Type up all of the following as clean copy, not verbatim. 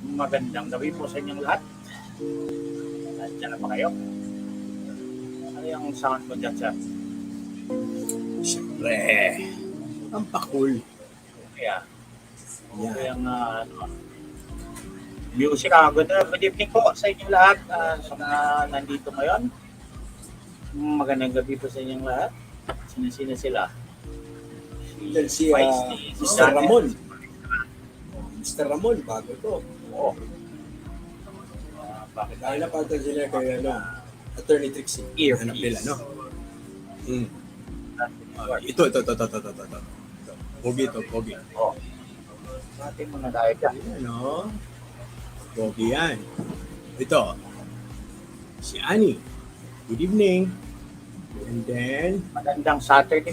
Magandang gabi po sa inyong lahat. Nandiyan na ba kayo? Ano yung sound mo dyan, sir? Siyempre, ang pakul. Kaya, Yan. yung music. Good evening po sa inyong lahat. Sa mga nandito ngayon. Magandang gabi po sa inyong lahat. Sino sila? Si Feisty, Mr. Ramon. Mr. Ramon, bago to. Oo. Bakit Dahil napatan sila kay Attorney Trixie. Earpiece. Hanap nila, no? Ito. Pogi. Oo. Natin muna tayo dyan. Ano? Pogi yan. Ito. Si Annie. Good evening. And then, Magandang Saturday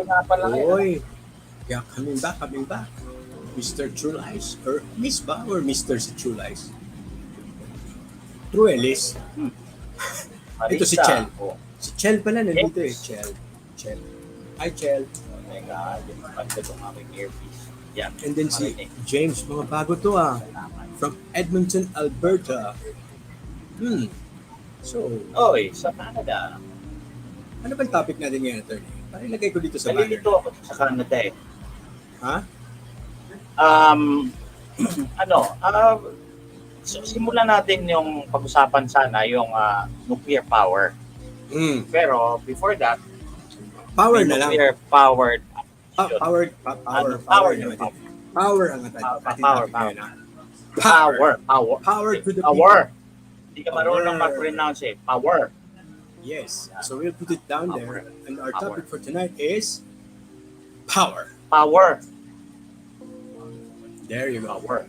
nga pala ngayon. oy. Yeah, coming back. Mr. True Lies. Or Miss ba? Or Mr. si True Lies? True Ellis. Ito si Chel. Oh Si Chel pala nandito Yes. Chel. Hi Chel. my God. Yung maganda itong aking earpiece. Yan. And then si James. Mga bago to from Edmonton, Alberta. So, Oy, sa Canada. ano bang topic natin ngayon, attorney? Parang ilagay ko dito sa banner. Nalilito ako sa Canada eh. Ha? So simulan natin yung pag-usapan sana yung nuclear power. Pero before that, Power may na lang. nuclear powered Power naman. Power ang atin. Power to the power. people. Hindi ka marunong mag-pronounce eh. Power. Yes. So we'll put it down there. And our topic for tonight is power. Power. There you go. Power.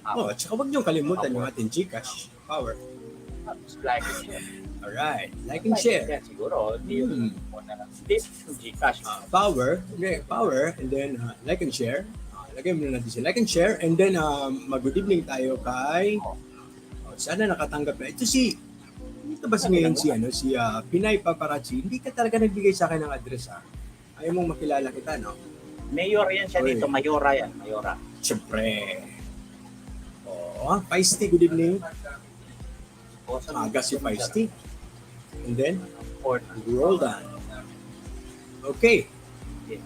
Oh, at saka huwag niyong kalimutan yung ating Gcash. Power. Like and share. Alright. Like and share. Yan, siguro. Hindi yung this Gcash. Power. Okay, power. And then like and share. Lagay muna natin si like and share. And then mag-good evening tayo kay sana nakatanggap na. Ito ito ba ngayon si Pinay Paparazzi? Hindi ka talaga nagbigay sa akin ng address Ayaw mong makilala kita, no? Mayor yan siya dito. Mayora yan. Mayora. Siyempre. Feisty, good evening. Aga si Feisty. And then, roll down. Okay.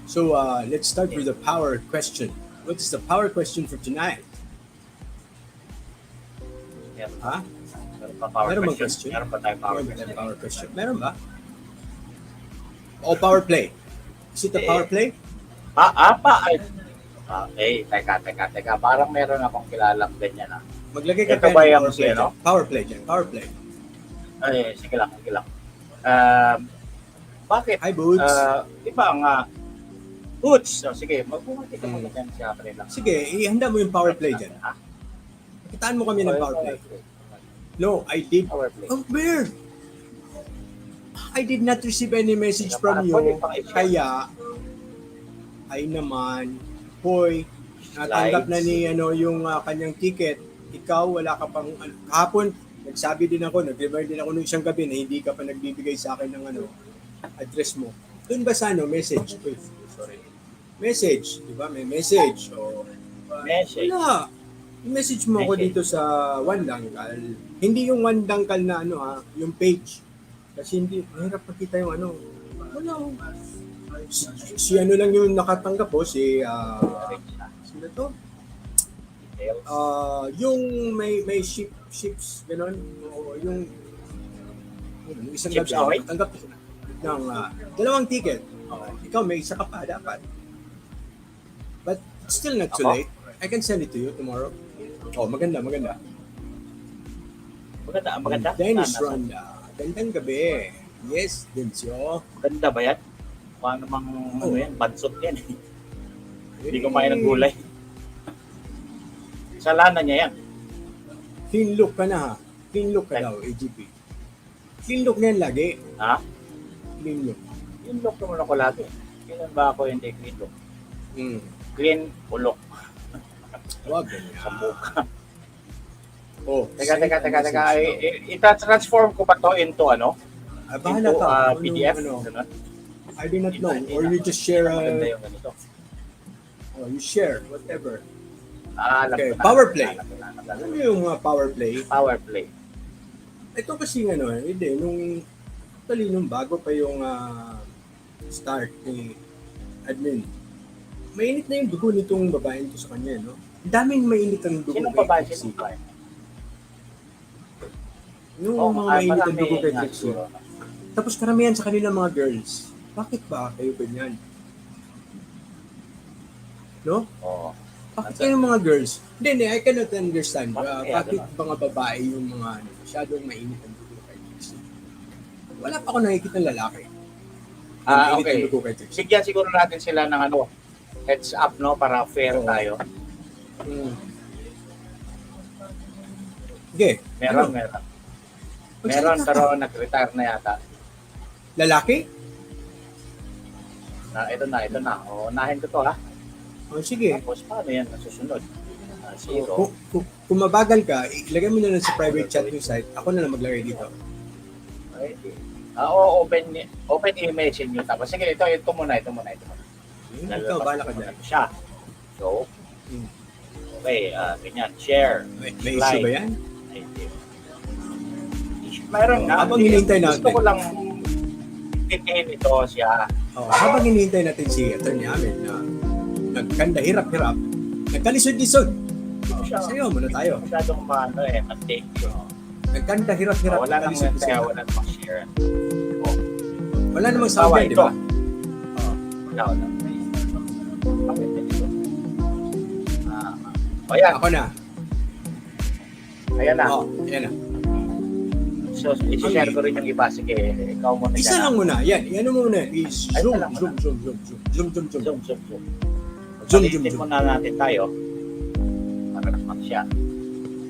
So, let's start with the power question. What is the power question for tonight? Ha? Meron bang question? Meron pa tayong Power question. Meron ba? Power play. Is it a power play? Teka. Parang meron akong kilalang ganyan Maglagay ka Ito ba yung power play dyan. Power play. Ay, sige lang. Bakit? Hi, Boots. Iba nga. Boots. So, sige, magbumati ka muna dyan siya lang. Sige, ihanda mo yung power play dyan. Kitaan mo kami ng power play. No, I did. Power play. Oh, Bear! I did not receive any message from you. Kaya, ay naman, hoy, natanggap na ni yung kanyang ticket. Ikaw, wala ka pang, kahapon, nagsabi din ako, nag-remind din ako nung isang gabi na hindi ka pa nagbibigay sa akin ng address mo. Doon ba sa message? Uy, sorry. Message, di ba? May message. Message. Wala. I-message mo ako dito sa 1Dangkal. Hindi yung 1Dangkal na yung page. Kasi hindi, mahirap makita yung wala. Si lang yung nakatanggap si sino to? Yung may ships gano'n. Yung isang Ships gabi, tanggap ng 2 ticket. Ikaw may isa ka pa dapat. But it's still not too late. I can send it to you tomorrow. Maganda. Dennis Ronda. Gandang gabi. Yes, Densyo. Maganda ba yan? Paano yan? Bansot yan. Hindi kumain ng gulay. Kasalanan niya yan. Clean look ka na Clean look ka daw, AGP. Clean look na yan lagi. Ha? Clean look. Clean look naman ako lagi. Kailan ba ako hindi clean look? Clean ulok. Huwag ganyan. Sa mukha. Teka. Ita-transform ko ba to into Bahala into ka. PDF? I do not know. Or you just share Maganda yung ganito. you share whatever. Alam Okay, ko na. power play. Alam ko na. Alam mo yung mga power play? Power play. Ito kasi hindi, nung bago pa yung start ni admin, mainit na yung dugo nitong babaeng to sa kanya, no? Ang daming mainit ang dugo Sinong kay babae? Trixie. Sinong babae? Yung mga mainit ang dugo kay nga Trixie. siguro. Tapos karamihan sa kanila mga girls. Bakit ba kayo ganyan? No? Oo. Bakit kayo mga girls? Hindi, I cannot understand. Bakit Bakit mga babae yung mga masyadong mainit ang dugo kay Trixie? Wala pa ako nakikita ng lalaki. na mainit Okay. ang dugo kay Trixie. Bigyan siguro natin sila ng heads up, no? Para fair Oo. tayo. Okay. Meron. Magsalita Meron, ka. pero nag-retire na yata. Lalaki? Ito na. O, unahin ko to, ha? O sige. Tapos, paano yan nasusunod? Zero. Kung mabagal ka, ilagay mo na lang sa private chat yung site. Ako na lang maglagay dito. Okay. Open image nyo. Tapos, sige, ito muna. Ikaw, bala ka dyan. Siya. So, okay, ganyan. Share. May issue ba yan? Mayroon nga. Habang hinihintay natin. Gusto ko lang titiin ito siya. Habang hinihintay natin si Atty. Ahmed na nagkanda hirap-hirap, nagkalisod-lisod. Sayo muna tayo. Masyadong mag-take. Nagkanda hirap-hirap, Wala namang nagkalisod-lisod. wala namang share. Wala namang sound yan, di ba? Wala. Bakit ito? Ayan. Ako na. Ayan na. Ayan na. So, isi-share ko rin yung iba. Sige, ikaw muna Isa lang muna. Yan mo muna. Zoom. Palitin muna natin tayo. Para naman siya.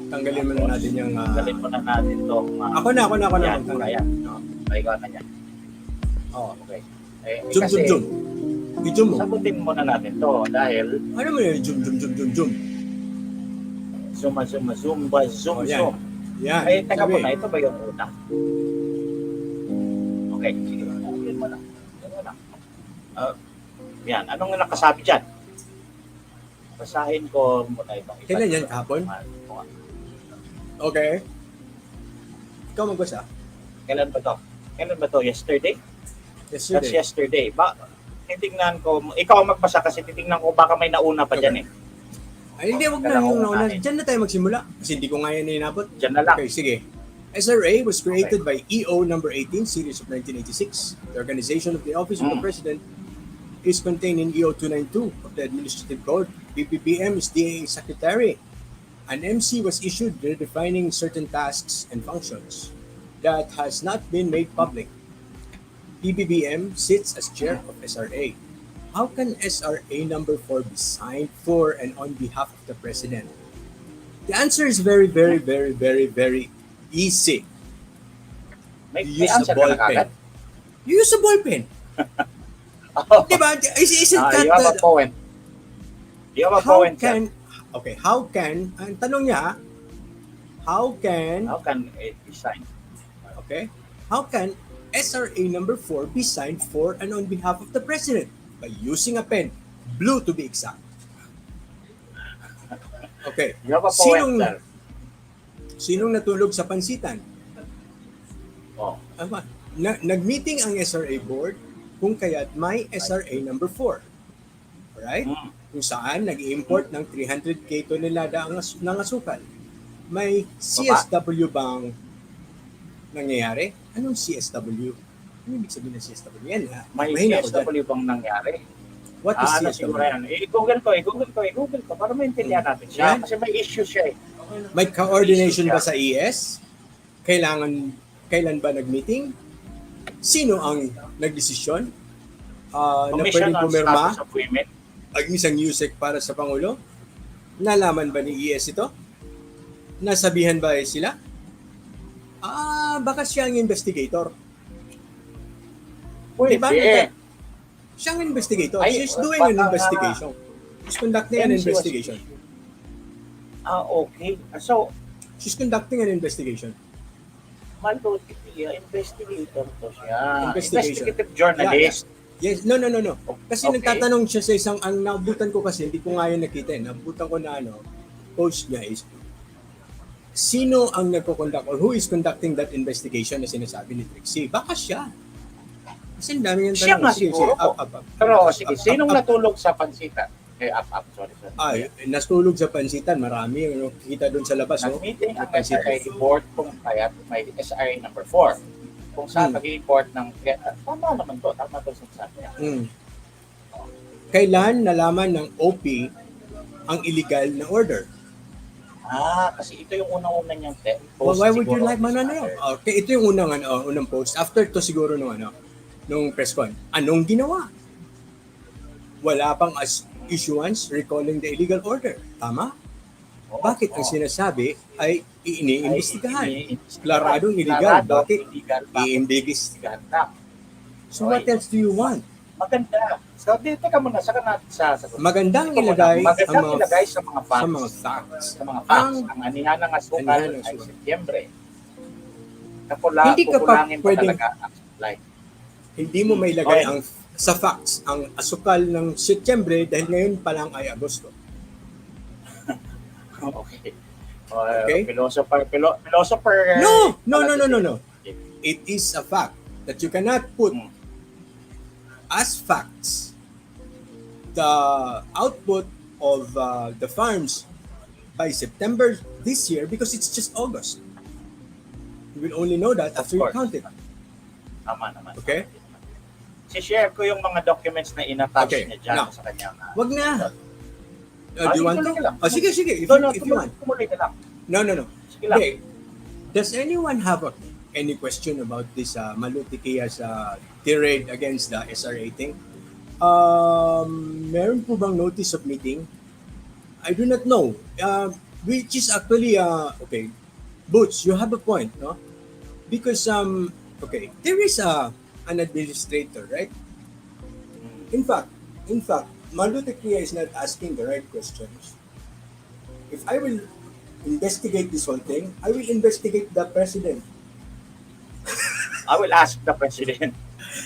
Tanggalin muna natin yung... Tanggalin muna natin itong... Ako na. Yan, ayan. Ikaw na yan. Okay. Zoom. I-zoom mo. Sagutin muna natin to dahil... Ano mo yun? Zoom. Zoom. Yan. Ay, teka po na. Ito ba yung una? Okay. Sige. Yan mo na. Yan. Anong nakasabi dyan? Basahin ko muna itong isa. Kailan yan? Kahapon? Okay. Ikaw magbasa. Kailan ba to? Yesterday? That's yesterday. Titingnan ko. Ikaw magbasa kasi titingnan ko baka may nauna pa dyan eh. Ay, hindi, wag na yung nauna. Diyan na tayo magsimula. Kasi hindi ko nga yan inabot. Dyan na lang. Okay, sige. SRA was created by EO number 18, series of 1986. The organization of the Office of the President is contained in EO 292 of the Administrative Code. PPBM is DA Secretary. An MC was issued redefining certain tasks and functions that has not been made public. PBBM sits as chair of SRA. How can SRA number 4 be signed for and on behalf of the President? The answer is very, very, very, very, very easy. May You use answer a ka na ballpen. kagad? You use a ballpen. Diba? Isn't that... You have a point. How can, ang tanong niya, how can it be signed? Okay. How can SRA number 4 be signed for and on behalf of the President? By using a pen. Blue to be exact. Okay. You have a point, sir. Sinong natulog sa pansitan? Oh. Nag-meeting ang SRA board kung kaya't may SRA number 4. Alright? Kung saan nag-import ng 300k tonelada ng asukal. May CSW bang nangyayari? Anong CSW? Ano ibig sabihin ng CSW? Yan ha. May CSW bang nangyari? What is CSW? I-google ko para maintindihan natin siya. Yan. Kasi may issue siya eh. May coordination ba sa ES? Kailan ba nag-meeting? Sino ang nagdesisyon? Na Commission pwedeng on pumirma Status of Women. ang isang USEC para sa Pangulo? Nalaman ba ni ES ito? Nasabihan ba sila? Baka siya ang investigator. Pwede. Diba? Siya ang investigator. She's doing an investigation. She's conducting an investigation. Okay. So, She's conducting an investigation. Investigator to siya. Investigation. Investigative journalist. Yes, no. Kasi Okay. nagtatanong siya sa isang, ang nabutan ko kasi, hindi ko nga yun nakita eh. Nabutan ko na post niya is, sino ang nagko-conduct or who is conducting that investigation na sinasabi ni Trixie? Baka siya. Kasi ang dami yung Siya tanong. nga Sige, siguro sige, po. Pero sige, sinong natulog sa pansitan? Sorry. Ay, nastulog sa pansitan. Marami yung kita doon sa labas. Nag-meeting ang Pansitan. SRA board kung kaya may SRA number 4. Kung saan nag-report ng, tama naman to, tama to sa niya. Kailan nalaman ng OP ang illegal na order? Kasi ito yung unang-una niyang Well, post. why would you siguro, like Okay, ito yung unang post. After to siguro nung press con. Anong ginawa? Wala pang issuance recalling the illegal order. Tama? Bakit ang sinasabi ay iniimbestigahan? Klaradong illegal. Bakit? Iimbestigahan. So what else do you want? Maganda. So, teka muna, saka natin sa sagot. Magandang ilagay sa mga facts. Sa mga facts. Ang anihan ng asukal ay Setyembre. Hindi ka pa Pupulangin pwedeng, talaga ang supply. hindi mo may lagay sa facts ang asukal ng Setyembre dahil ngayon pa lang ay Agosto. Okay. Okay? Philosopher. No. It is a fact that you cannot put as facts the output of the farms by September this year because it's just August. You will only know that after you count it. Tama naman. Okay? Si-share ko yung mga documents na in-attach niya dyan sa kanyang... Wag na. Do you want to? Sige. If you want. Tumuloy ka lang. No. Sige lang. Okay. Does anyone have any question about this Malutikia's tirade against the SRA thing? Meron po bang notice of meeting? I do not know. Which is actually, okay. Boots, you have a point, no? Because, okay, there is an administrator, right? In fact, Malutikia is not asking the right questions. If I will investigate this whole thing, I will investigate the president. I will ask the president.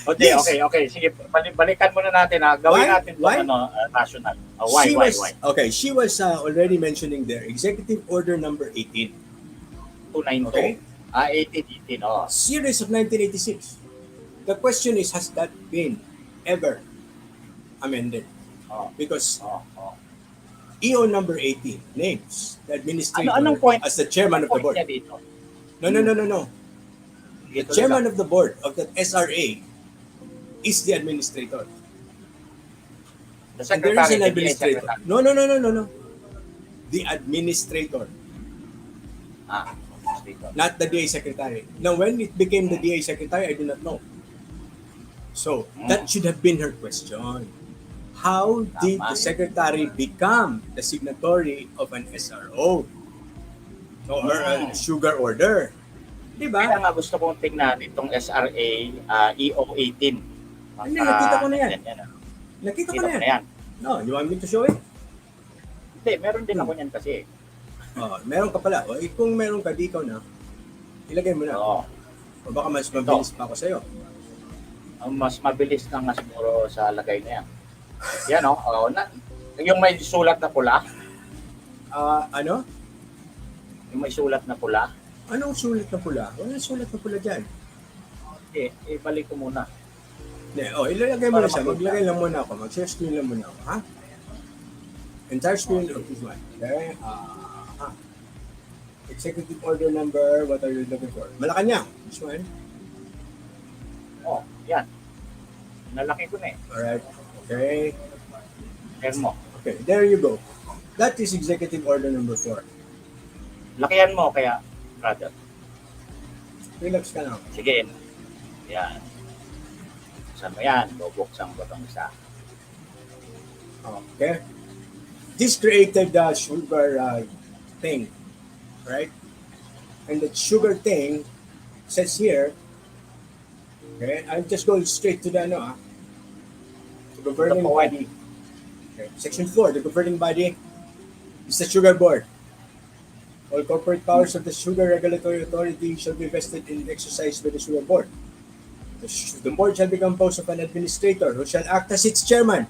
Okay, Yes. okay. Sige, balikan muna natin. Gawin natin ito national. Why? Okay, she was already mentioning there, Executive Order number 18. 292. Okay. 18. Series of 1986. The question is, has that been ever amended? Because EO number 18 names the administrator anong point, as the chairman of the board. Dito? No. The chairman of the board of the SRA is the administrator. The And there is secretary, an administrator. No. The administrator, administrator. not the DA secretary. Now, when it became the DA secretary, I do not know. So, that should have been her question. How did the secretary become the signatory of an SRO or a sugar order? Diba? Kaya nga gusto kong tingnan itong SRA EO18. Hindi, nakita ko na yan. Nakita ko Kita na yan. No, you want me to show it? Hindi, meron din ako niyan kasi. Meron ka pala. Kung meron ka, di ikaw na. Ilagay mo na. O baka mas mabilis pa ako sa'yo. Mas mabilis na nga siguro sa lagay na yan. Yan yung may sulat na pula. Ano? Yung may sulat na pula. Anong sulat na pula? Walang sulat na pula dyan. Ibalik ko muna. Ilalagay mo na siya. Maglagay lang muna ako. Mag-share screen lang muna ako. Ha? Entire screen of this one. Okay? Executive order number, what are you looking for? Malacanang. This one. Yan. Nalaki ko na eh. Alright. Okay. Share mo. Okay, there you go. That is executive order number 4. Lakihan mo kaya, brother. Relax ka lang. Sige. Yan. Buksan mo yan. Bubuksan ko itong isa. Okay. This created the sugar thing, right? And the sugar thing says here, okay, I'll just go straight to the governing body. Okay. Section 4, the governing body is the sugar board. All corporate powers of the sugar regulatory authority shall be vested in exercise by the sugar board. The board shall be composed of an administrator who shall act as its chairman.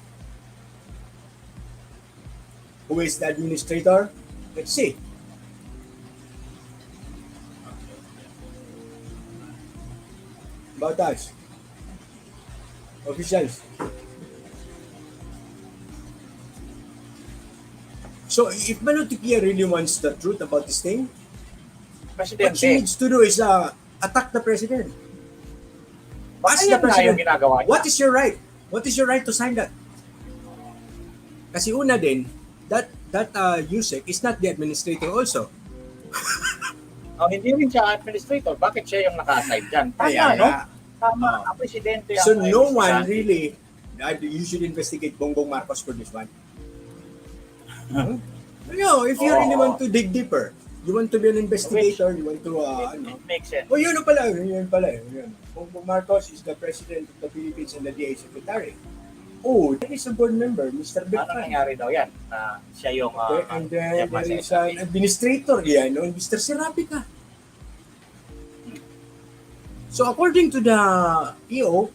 Who is the administrator? Let's see. About us. Officials. So if Manutikia really wants the truth about this thing, what she Presidente. needs to do is attack the president. Baka Ask the yan na yung president, ginagawa niya. what is your right? What is your right to sign that? Kasi una din, that USEC is not the administrator also. Oh, hindi rin siya administrator. Bakit siya yung naka-assign dyan? Tama, Kaya, no? Tama, ang presidente. So ang no one imbestigahan. really, you should investigate Bongbong Marcos for this one. No, if you really want to dig deeper, you want to be an investigator, you want to, It makes sense. oh, yun pala. Bongbong Marcos is the president of the Philippines and the DA secretary. Oh, there is a board member, Mr. Ano Beckham. nangyari daw yan? Na siya yung... Okay, and then chairman there is sa an administrator, no, Mr. Serapica. So according to the EO,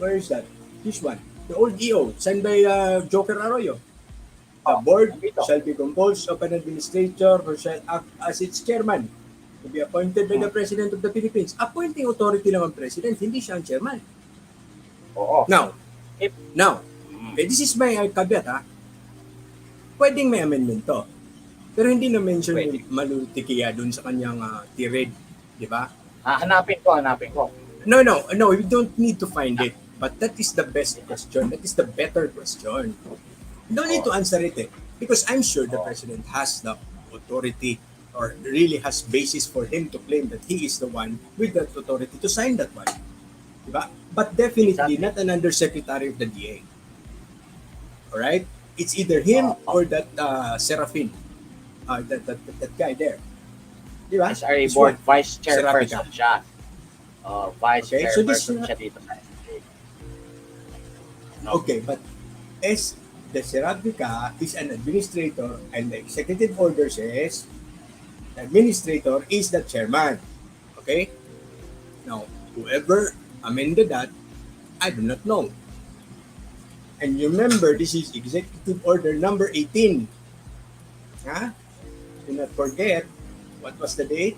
where is that? This one, the old EO, signed by Joker Arroyo. The board shall be composed of an administrator who shall act as its chairman to be appointed by the President of the Philippines. Appointing authority lang ang President, hindi siya ang chairman. Oo. Now, If- this is my caveat, ha? Pwedeng may amendment to. Pero hindi na mention Pwede. yung Manutikia dun sa kanyang tirade, di ba? Hanapin ko. No, we don't need to find it. But that is the best question. That is the better question. You don't need to answer it, because I'm sure the president has the authority or really has basis for him to claim that he is the one with that authority to sign that one. Diba? But definitely not an undersecretary of the DA. Alright? It's either him or that Serafin. That guy there. Diba? As a This board one. vice chairperson Serapica. siya. Vice Okay, so this- chairperson siya dito sa Okay, but as the Serapica is an administrator and the executive order says the administrator is the chairman. Okay? Now, whoever amended that, I do not know. And you remember, this is executive order number 18. Huh? Do not forget, what was the date?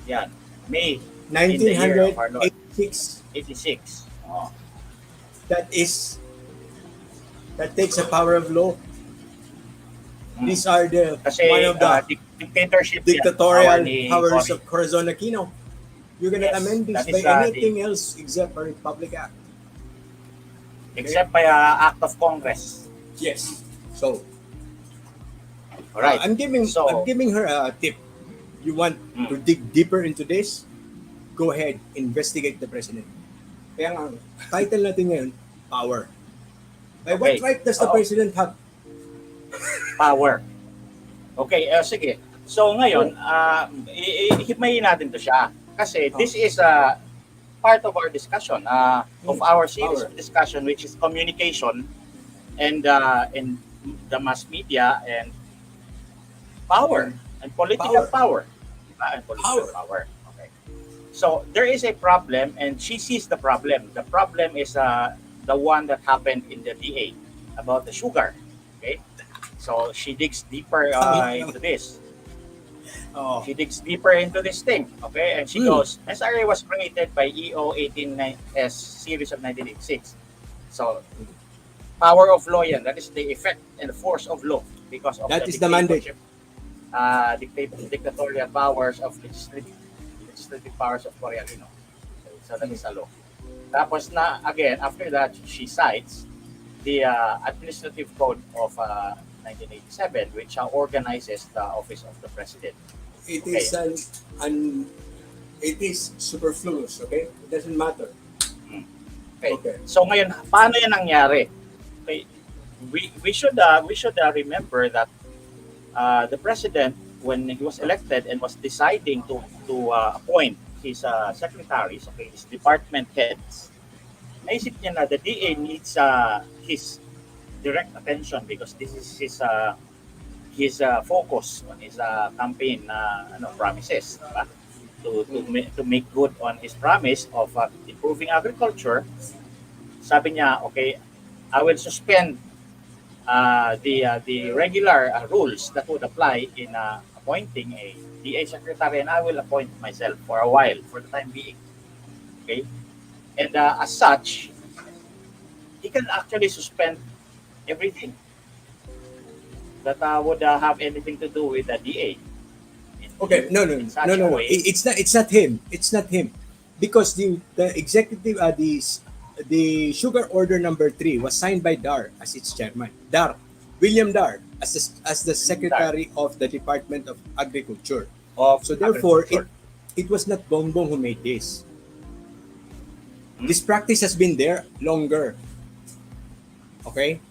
Yan. May in the year of our Lord. 1986. 86. Oh. That takes a power of law. These are Kasi one of the dictatorship dictatorial yan, powers Cory. of Corazon Aquino. You cannot Yes, amend this that by is, anything else except for a public act. Except by act of Congress. Yes. So, Alright. I'm giving her a tip. You want to dig deeper into this? Go ahead, investigate the president. Kaya nga, title natin ngayon, power. By what Okay. right does the president have? Power. Okay, sige. So ngayon, himayin natin to siya. Kasi this is part of our discussion, of our series of discussion, which is communication and the mass media and power and political power. And political power. Okay. So there is a problem and she sees the problem. The problem is the one that happened in the DA about the sugar. Okay. So she digs deeper into this. Oh, She digs deeper into this thing, okay? And she goes, SRA was created by EO 189S series of 1986. So, power of law yan. That is the effect and the force of law because of That is the mandate. Dictatorial powers of legislative powers of Cory-Aquino. So that is a law. Tapos na, again, after that, she cites the Administrative Code of 1987, which organizes the office of the president. it is it is superfluous, okay? It doesn't matter. Okay. Okay. So ngayon, paano yan nangyari? Okay. We should remember that the president, when he was elected and was deciding to appoint his secretaries, okay, his department heads, naisip niya na the DA needs his direct attention because this is his focus on his campaign promises, diba? To make good on his promise of improving agriculture. Sabi niya, okay, I will suspend the regular rules that would apply in appointing a DA secretary, and I will appoint myself for a while, for the time being. Okay, and as such, he can actually suspend everything that would have anything to do with the DA. Okay, no. It's not him. It's not him, because the executive the sugar order number 3 was signed by Dar as its chairman. William Dar as the secretary of the Department of Agriculture. So therefore, it was not Bongbong who made this. This practice has been there longer. Okay?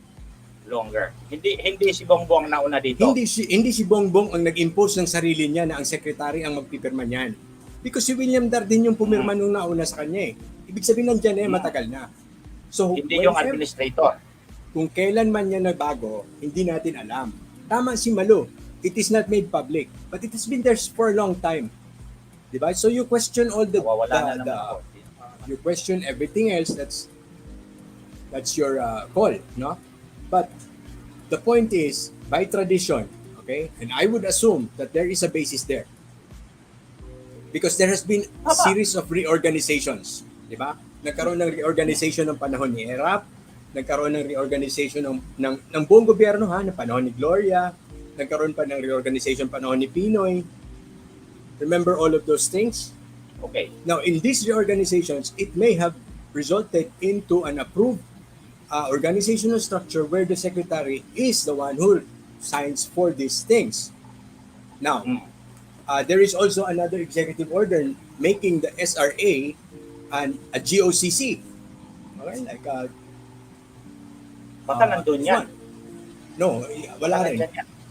Longer. Hindi si Bongbong nauna dito. Hindi si Bongbong ang nag-impose ng sarili niya na ang secretary ang magpipirma niyan. Because si William Dar din yung pumirma nung nauna sa kanya eh. Ibig sabihin nandiyan matagal na. So hindi yung administrator. Kung kailan man niya nagbago, hindi natin alam. Tama si Malo. It is not made public, but it has been there for a long time. Diba? So you question all you question everything else. That's your call, no? But the point is, by tradition, okay, and I would assume that there is a basis there. Because there has been a series of reorganizations, di ba? Nagkaroon ng reorganization ng panahon ni Erap, nagkaroon ng reorganization ng buong gobyerno ng panahon ni Gloria, nagkaroon pa ng reorganization panahon ni Pinoy. Remember all of those things? Okay. Now, in these reorganizations, it may have resulted into an approved organizational structure where the secretary is the one who signs for these things. Now, there is also another executive order making the SRA a GOCC. Okay, like baka nandun yan. No, wala rin.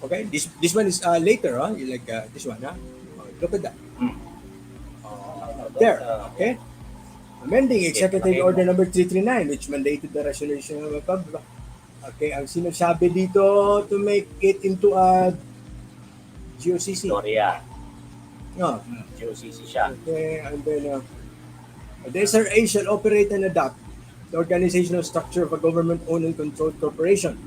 Okay, this one is later, like this one, look at that. There, okay. Amending Executive Order number 339, which mandated the rationalization of a public. Okay, ang sinasabi dito to make it into a GOCC. Gloria. No. GOCC siya. Okay, and then the SRA shall operate and adapt the organizational structure of a government-owned and controlled corporation.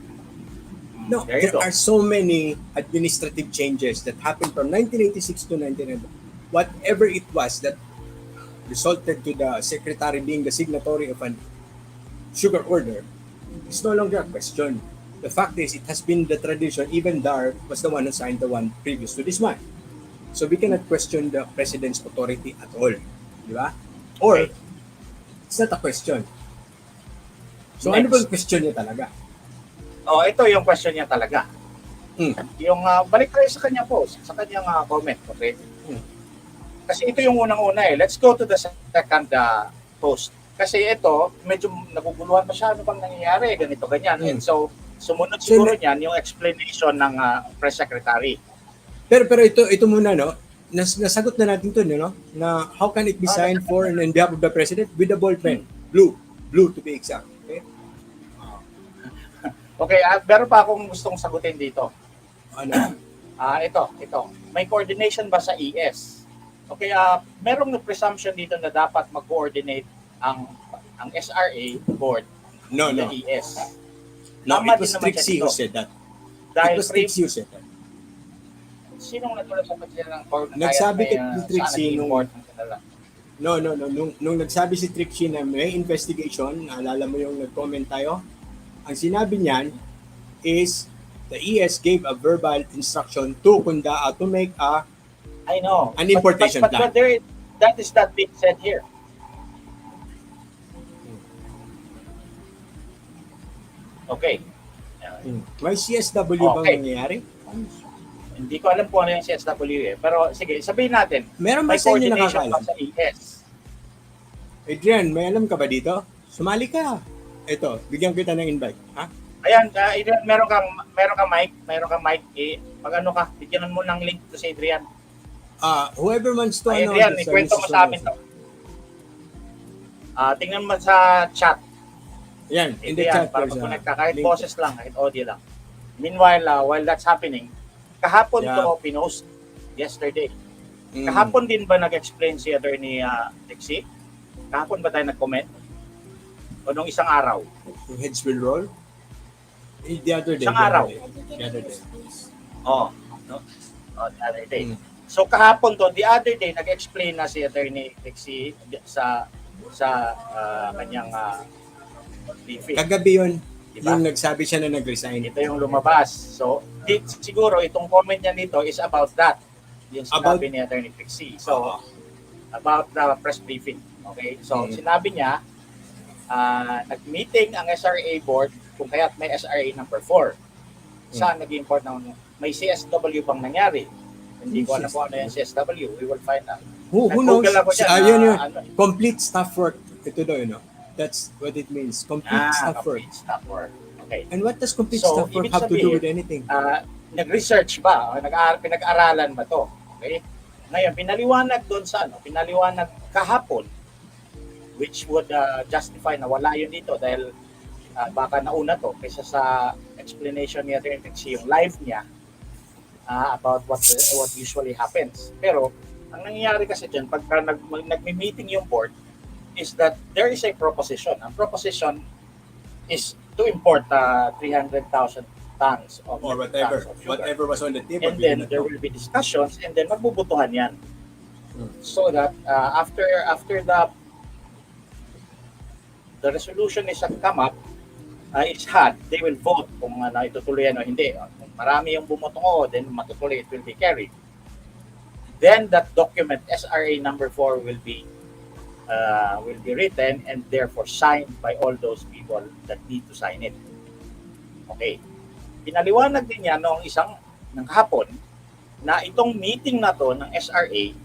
No, there are so many administrative changes that happened from 1986 to 1990. Whatever it was that resulted to the secretary being the signatory of a sugar order, it's no longer a question. The fact is, it has been the tradition. Even Dar was the one who signed the one previous to this one. So we cannot question the president's authority at all. Di ba? Or, it's not a question. So ano ba yung question niya talaga? Ito yung question niya talaga. Yung balik tayo sa kanya post, sa kanyang comment, okay? Kasi ito yung unang-una eh. Let's go to the second post. Kasi ito, medyo naguguluhan pa siya. Ano bang nangyayari? Ganito, ganyan. And so, sumunod siguro niyan yung explanation ng press secretary. Pero ito muna, no? Nasagot na natin to, no? Na how can it be signed for and on behalf of the president with a ball pen? Blue to be exact. Okay? Okay, meron pa akong gustong sagutin dito. Ano? Ito. May coordination ba sa ES? Okay, merong presumption dito na dapat mag-coordinate ang SRA board No. the ES. No, it was Trixie who said that. Dahil Trixie who said that. Sinong natulad sa pagsilang ng board? Nagsabi si Trixie nung nung nagsabi si Trixie na may investigation, naalala mo yung nag-comment tayo? Ang sinabi niyan is the ES gave a verbal instruction to make a I know. An importation plan. But that is not being said here. Okay. May CSW bang nangyayari? Hindi ko alam kung ano yung CSW eh. Pero sige, sabihin natin. Meron ba sa inyo nakakaalam? Sa ES. Adrian, may alam ka ba dito? Sumali ka. Ito, bigyan kita ng invite. Ha? Ayan, Adrian, meron kang mic. Pag ano ka, bigyan mo ng link to si Adrian. Whoever wants to Adrian, ikwento mo sa amin to. Tingnan mo sa chat. Yan, in the chat. Para mag-connect ka, kahit boses lang, kahit audio lang. Meanwhile, while that's happening, kahapon to pinost yesterday. Kahapon din ba nag-explain si Attorney Trixie? Kahapon ba tayo nag-comment? O nung isang araw? Heads will roll? The other day. Isang araw. The other day. Oh, no? The other day. Mm. So kahapon to, the other day, nag-explain na si Attorney Trixie sa kanyang briefing. Kagabi yun, Diba? yung nagsabi siya na nag-resign. Ito yung lumabas. So, siguro itong comment niya dito is about that. Yung sinabi ni Attorney Trixie. So, about the press briefing. Okay? So, sinabi niya, nag-meeting ang SRA board kung kaya't may SRA number 4. Saan naging import ng may CSW bang nangyari? Hindi ko alam kung ano yung CSW. We will find out. Who knows? Yun, complete staff work. Ito daw, that's what it means. Complete staff work. Complete staff work. Okay. And what does complete staff work have to do with anything? Nag-research ba? Pinag-aralan ba to? Okay? Ngayon, pinaliwanag doon sa pinaliwanag kahapon, which would justify na wala yun dito dahil baka nauna to kaysa sa explanation ni Attorney Trixie, yung live niya about what usually happens. Pero, ang nangyayari kasi dyan, pagka nagmi-meeting yung board, is that there is a proposition. Ang proposition is to import 300,000 tons of or whatever was on the table. And then there will be discussions and then magbubutuhan yan. So that after the resolution is come up, is had, they will vote kung itutuloy o hindi. Kung marami yung bumotong then matutuloy, it will be carried. Then that document, SRA number 4, will be written and therefore signed by all those people that need to sign it. Okay. Pinaliwanag din niya noong ng kahapon na itong meeting na to ng SRA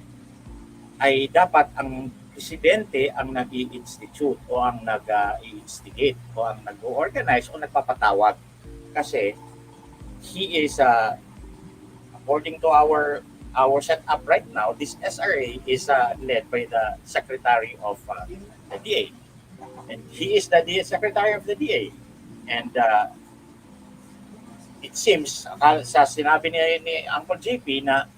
ay dapat ang presidente ang nag-i-institute o ang nag-i-instigate o ang nag-organize o nagpapatawag. Kasi he is, according to our setup right now, this SRA is led by the Secretary of the DA. And he is the Secretary of the DA. And it seems, sa sinabi ni Uncle JP na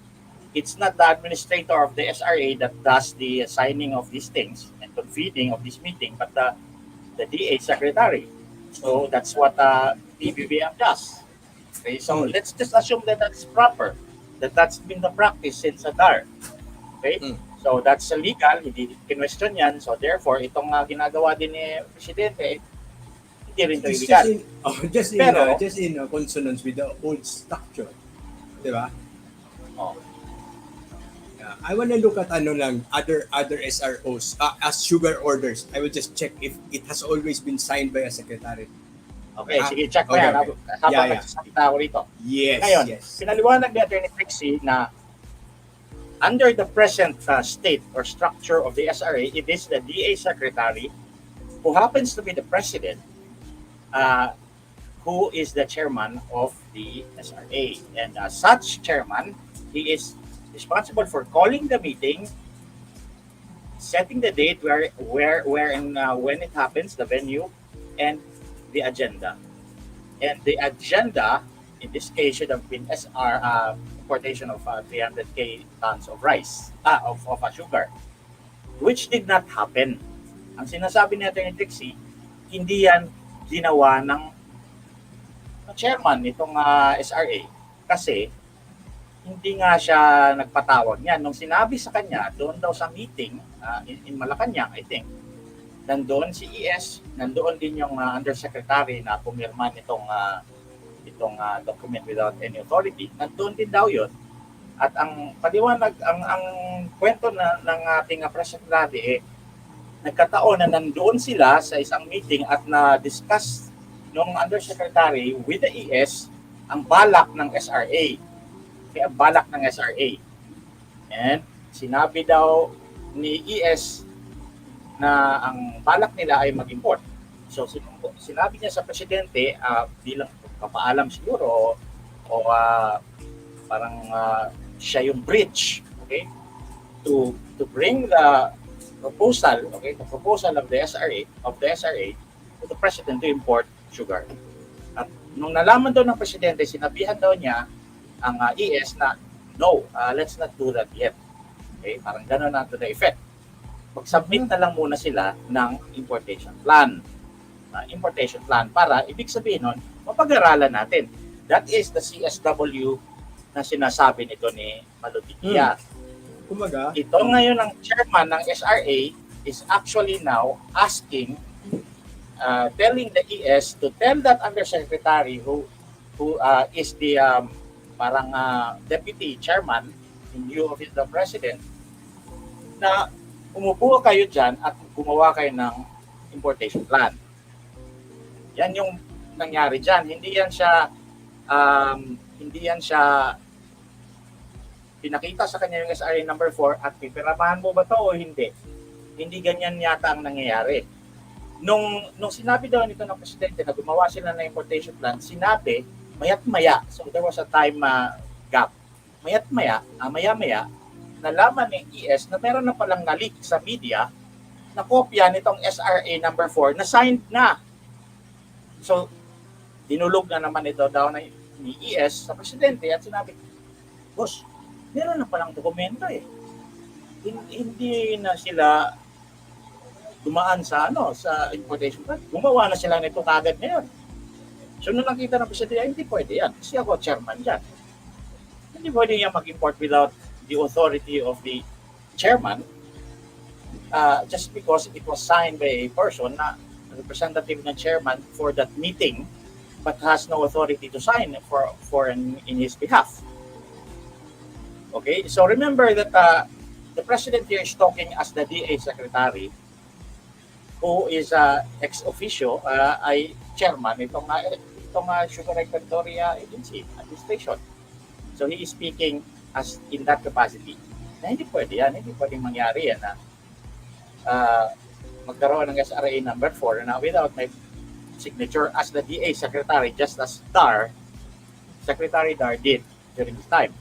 it's not the administrator of the SRA that does the signing of these things and convening of this meeting, but the DA Secretary. So that's what PBBM does. Okay, so let's just assume that that's proper. That's been the practice since Adar. Okay? So that's legal, hindi kinwestiyon yan. So therefore, itong ginagawa din ni Presidente, hindi rin ito illegal. Just in consonance with the old structure. Diba? Oh. I want to look at other SROs as sugar orders. I will just check if it has always been signed by a secretary. Okay, sige, check mo yan. Habang nagsasalita ako rito. Yes, Ngayon, yes. pinaliwanag ni Attorney Trixie na under the present state or structure of the SRA, it is the DA Secretary who happens to be the President who is the chairman of the SRA. And such chairman, he is responsible for calling the meeting, setting the date where and when it happens, the venue, and the agenda. And the agenda, in this case, should have been importation of 300k tons of rice, of sugar, which did not happen. Ang sinasabi ni Attorney Trixie, hindi yan ginawa ng chairman nitong SRA kasi hindi nga siya nagpatawag niyan. Nung sinabi sa kanya, doon daw sa meeting in Malacanang, I think, nandoon si ES, nandoon din yung undersecretary na pumirma nitong document without any authority. Nandoon din daw yun. At ang paliwanag, ang kwento ng ating press secretary, nagkataon na nandoon sila sa isang meeting at na-discuss nung undersecretary with the ES ang balak ng SRA. Kaya balak ng SRA. And sinabi daw ni ES na ang balak nila ay mag-import. So sinabi niya sa presidente bilang kapaalam siguro o parang siya yung bridge, okay? To bring the proposal, okay, the proposal of the SRA to the president to import sugar. At nung nalaman daw ng presidente, sinabihan daw niya ang ES na no, let's not do that yet. Okay, parang gano'n na to the effect. Mag-submit na lang muna sila ng importation plan. importation plan para ibig sabihin nun, mapag-aralan natin. That is the CSW na sinasabi nito ni Malutikia. Kumaga, Ito ngayon ang chairman ng SRA is actually now asking, telling the ES to tell that undersecretary who is the parang deputy chairman in view of the president, na umupo kayo dyan at gumawa kayo ng importation plan. Yan yung nangyari dyan. Hindi yan siya pinakita sa kanya yung SRA number 4 at pipiramahan mo ba to o hindi. Hindi ganyan yata ang nangyayari. Nung sinabi daw nito ng presidente na gumawa sila ng importation plan, sinabi, mayat-maya, so there was a time gap. Mayat-maya, maya-maya, nalaman ng ES na meron na palang na-leak sa media na kopya nitong SRA number 4 na signed na. So, dinulog na naman ito daw ni ES sa presidente at sinabi, boss, meron na palang dokumento eh. Hindi na sila dumaan sa importation plan. Gumawa na sila nito kagad ngayon. So, nung nakita ng presidente, hindi pwede yan. Kasi ako chairman dyan. Hindi pwede yan mag-import without the authority of the chairman, just because it was signed by a person na representative ng chairman for that meeting but has no authority to sign in his behalf. Okay, so remember that the president here is talking as the DA secretary who is ex officio ay chairman itong Sugar Regulatory Agency Administration. So he is speaking as in that capacity. Na hindi pwede yan, hindi pwedeng mangyari yan na magkaroon ng SRA number 4 na without my signature as the DA secretary, just as Secretary Dar did during this time.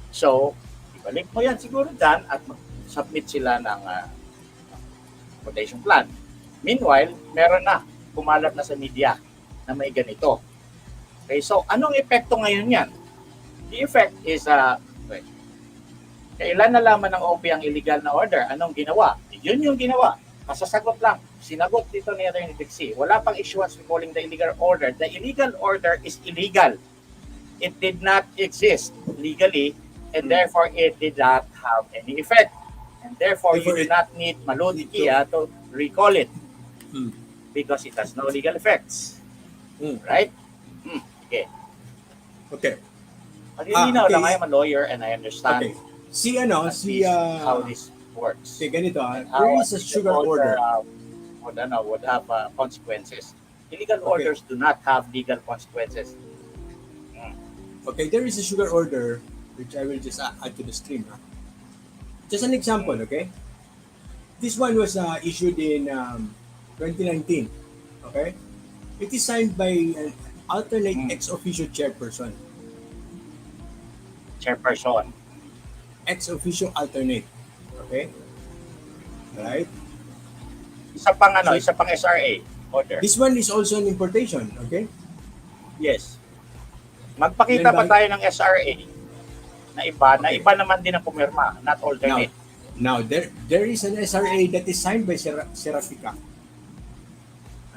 So, ibalik mo yan siguro dyan at mag-submit sila ng quotation plan. Meanwhile, meron na, kumalat na sa media na may ganito. Okay, so anong epekto ngayon yan? The effect is, kailan nalaman ng OP ang illegal na order? Anong ginawa? Yun yung ginawa. Masasagot lang. Sinagot dito ni Trixie. Wala pang issuance recalling the illegal order. The illegal order is illegal. It did not exist legally and therefore it did not have any effect. And therefore you do not need Malutikia to recall it because it has no legal effects. Right? Okay. Okay. Malilinaw lang, I am a lawyer and I understand how this works. Ganito, there is a sugar order. Would have consequences. Illegal orders do not have legal consequences. Okay, there is a sugar order which I will just add to the stream. Just an example, okay? This one was issued in 2019. Okay? It is signed by an alternate ex-officio chairperson. Ex-officio alternate. Okay? Right? Isa pang SRA order. This one is also an importation, okay? Yes. Magpakita pa tayo ng SRA na iba naman din ang pumirma, not alternate. Now there is an SRA that is signed by Serafica.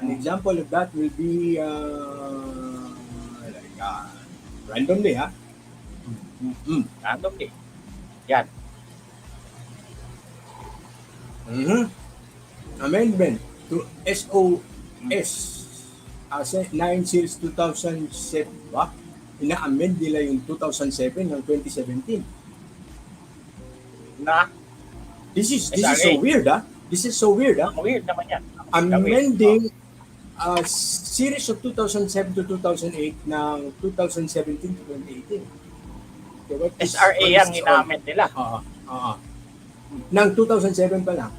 An example of that will be randomly, Randomly. Yan. Amendment to SOS 9 series 2007. Ina-amend nila yung 2007 ng 2017. This is so weird, This is so weird, Weird naman yan. Amending series of 2007 to 2008 ng 2017 to 2018. Okay, SRA ang ina-amend nila. Ng 2007 pa lang.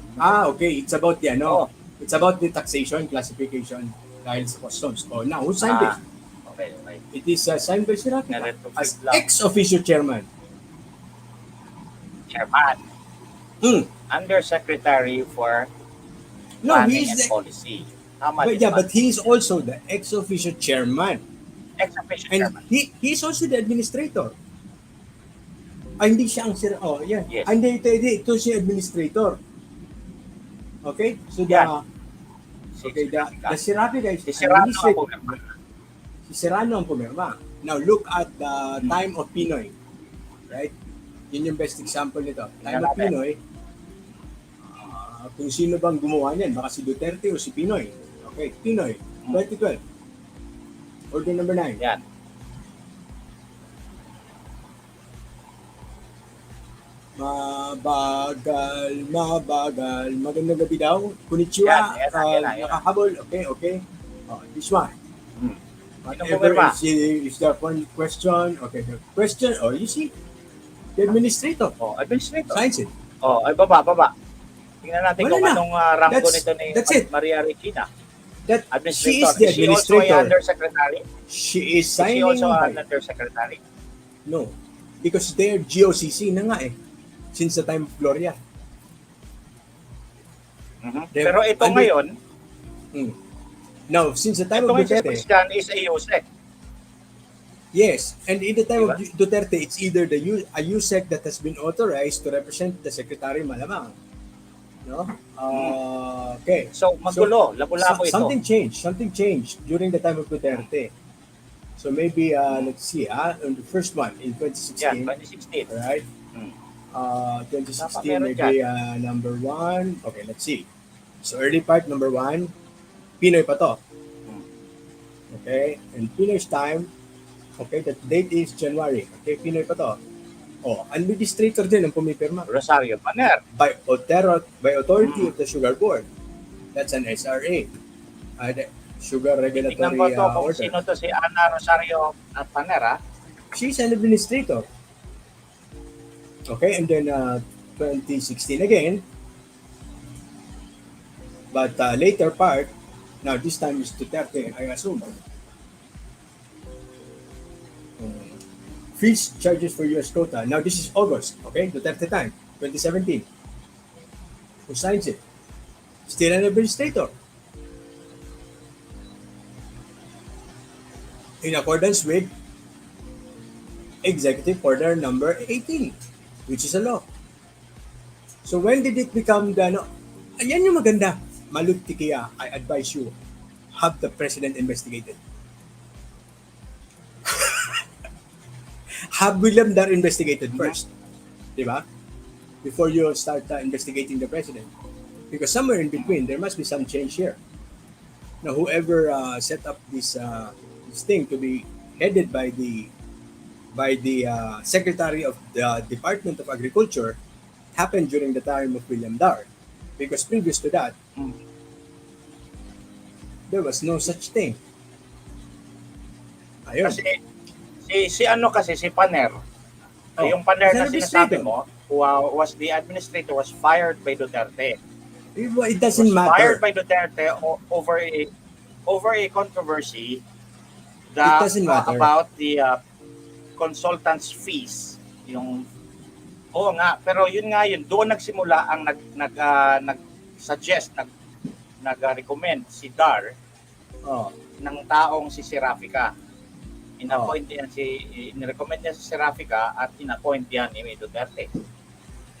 Okay. It's about it's about the taxation classification dahil sa customs. Now, who signed it? Okay. It is signed by Serafica as lang. ex-officio chairman. Undersecretary for Planning and Policy. But he is also the ex-officio chairman. Ex-officio And chairman. he is also the administrator. Hindi siya ang Yes. Hindi, ito si administrator. Okay? So Okay, the Serafica is Si Serrano ang administrative. pumirma. Si Serrano ang pumirma. Now, look at the time of Pinoy. Right? Yun yung best example nito. Time Tingnan of natin. Pinoy, kung sino bang gumawa niyan, baka si Duterte o si Pinoy. Okay, Pinoy, 2012. Order number 9. Yan. Mabagal. Magandang gabi daw. Konnichiwa. Yan. Nakakabol. Okay. This one. Hmm. Whatever is the one question. Okay, the question. You see? The administrator. Administrator. Signs it. Ay baba. Tingnan natin Wala kung na. anong rango nito ni That's it. Maria Regina. That she Administrator. is the Is she also administrator. a undersecretary? She is Is she signing. also an undersecretary? No. Because they're GOCC na nga eh. Since the time of Gloria. Pero ito ngayon, Now, since the time ito of ngayon si Duterte, Christian is a USEC. yes, and in the time Diba? of Duterte, it's either a USEC that has been authorized to represent the secretary malamang. No? Okay. So magulo, labo-labo ito. Something changed during the time of Duterte. So maybe, let's see, on the first one in 2016. Yan, 2016. Right? 2016, Meron maybe number 1. Okay, let's see. So early part, number 1, Pinoy pa to. Okay, and Pinoy's time, okay, the date is January. Okay, Pinoy pa to. Administrator din ang pumipirma. Rosario Paner. By authority of the Sugar Board. That's an SRA. The Sugar Regulatory Tingnan ko to kung Order. sino to si Ana Rosario at Paner, ha? She's an administrator. Okay, and then 2016 again. But later part, now this time is Duterte, I assume. Fees charges for US quota. Now this is August, okay? Duterte time, 2017. Who signs it? Still an administrator. In accordance with Executive Order number 18, which is a law. So when did it become the, ayan yung maganda. Malugti kaya, I advise you, have the president investigated. Have William Dar investigated first. Diba? Before you start investigating the president. Because somewhere in between, there must be some change here. Now, whoever set up this thing to be headed by the Secretary of the Department of Agriculture happened during the time of William Dar. Because previous to that, there was no such thing. Ayun. Kasi si Paner, yung Paner na sinasabi mo, was the administrator, was fired by Duterte. It doesn't was matter. Fired by Duterte over a controversy that, It doesn't matter. About the consultants' fees. Oo nga, pero yun doon nagsimula ang nag-suggest, nag-recommend si Dar ng taong si Serafica. In-appoint in-recommend niya si Serafica at in-appoint yan ni Duterte.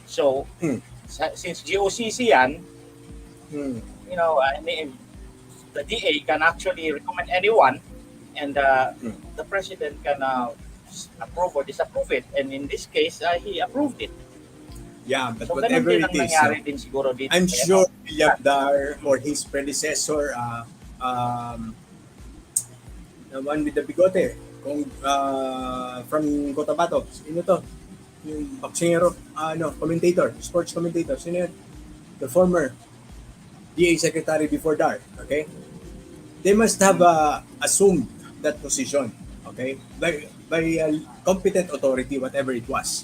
So, since GOCC yan, the DA can actually recommend anyone and the president can approve or disapprove it. And in this case, he approved it. Yeah, but So, whatever ganun din it ang is, nangyari din siguro dito. I'm sure William Dar or his predecessor, the one with the bigote, from Cotabato, sino to? Yung boksingero, commentator, sports commentator, sino yun? The former DA secretary before Dar, okay? They must have assumed that position, okay? By competent authority, whatever it was.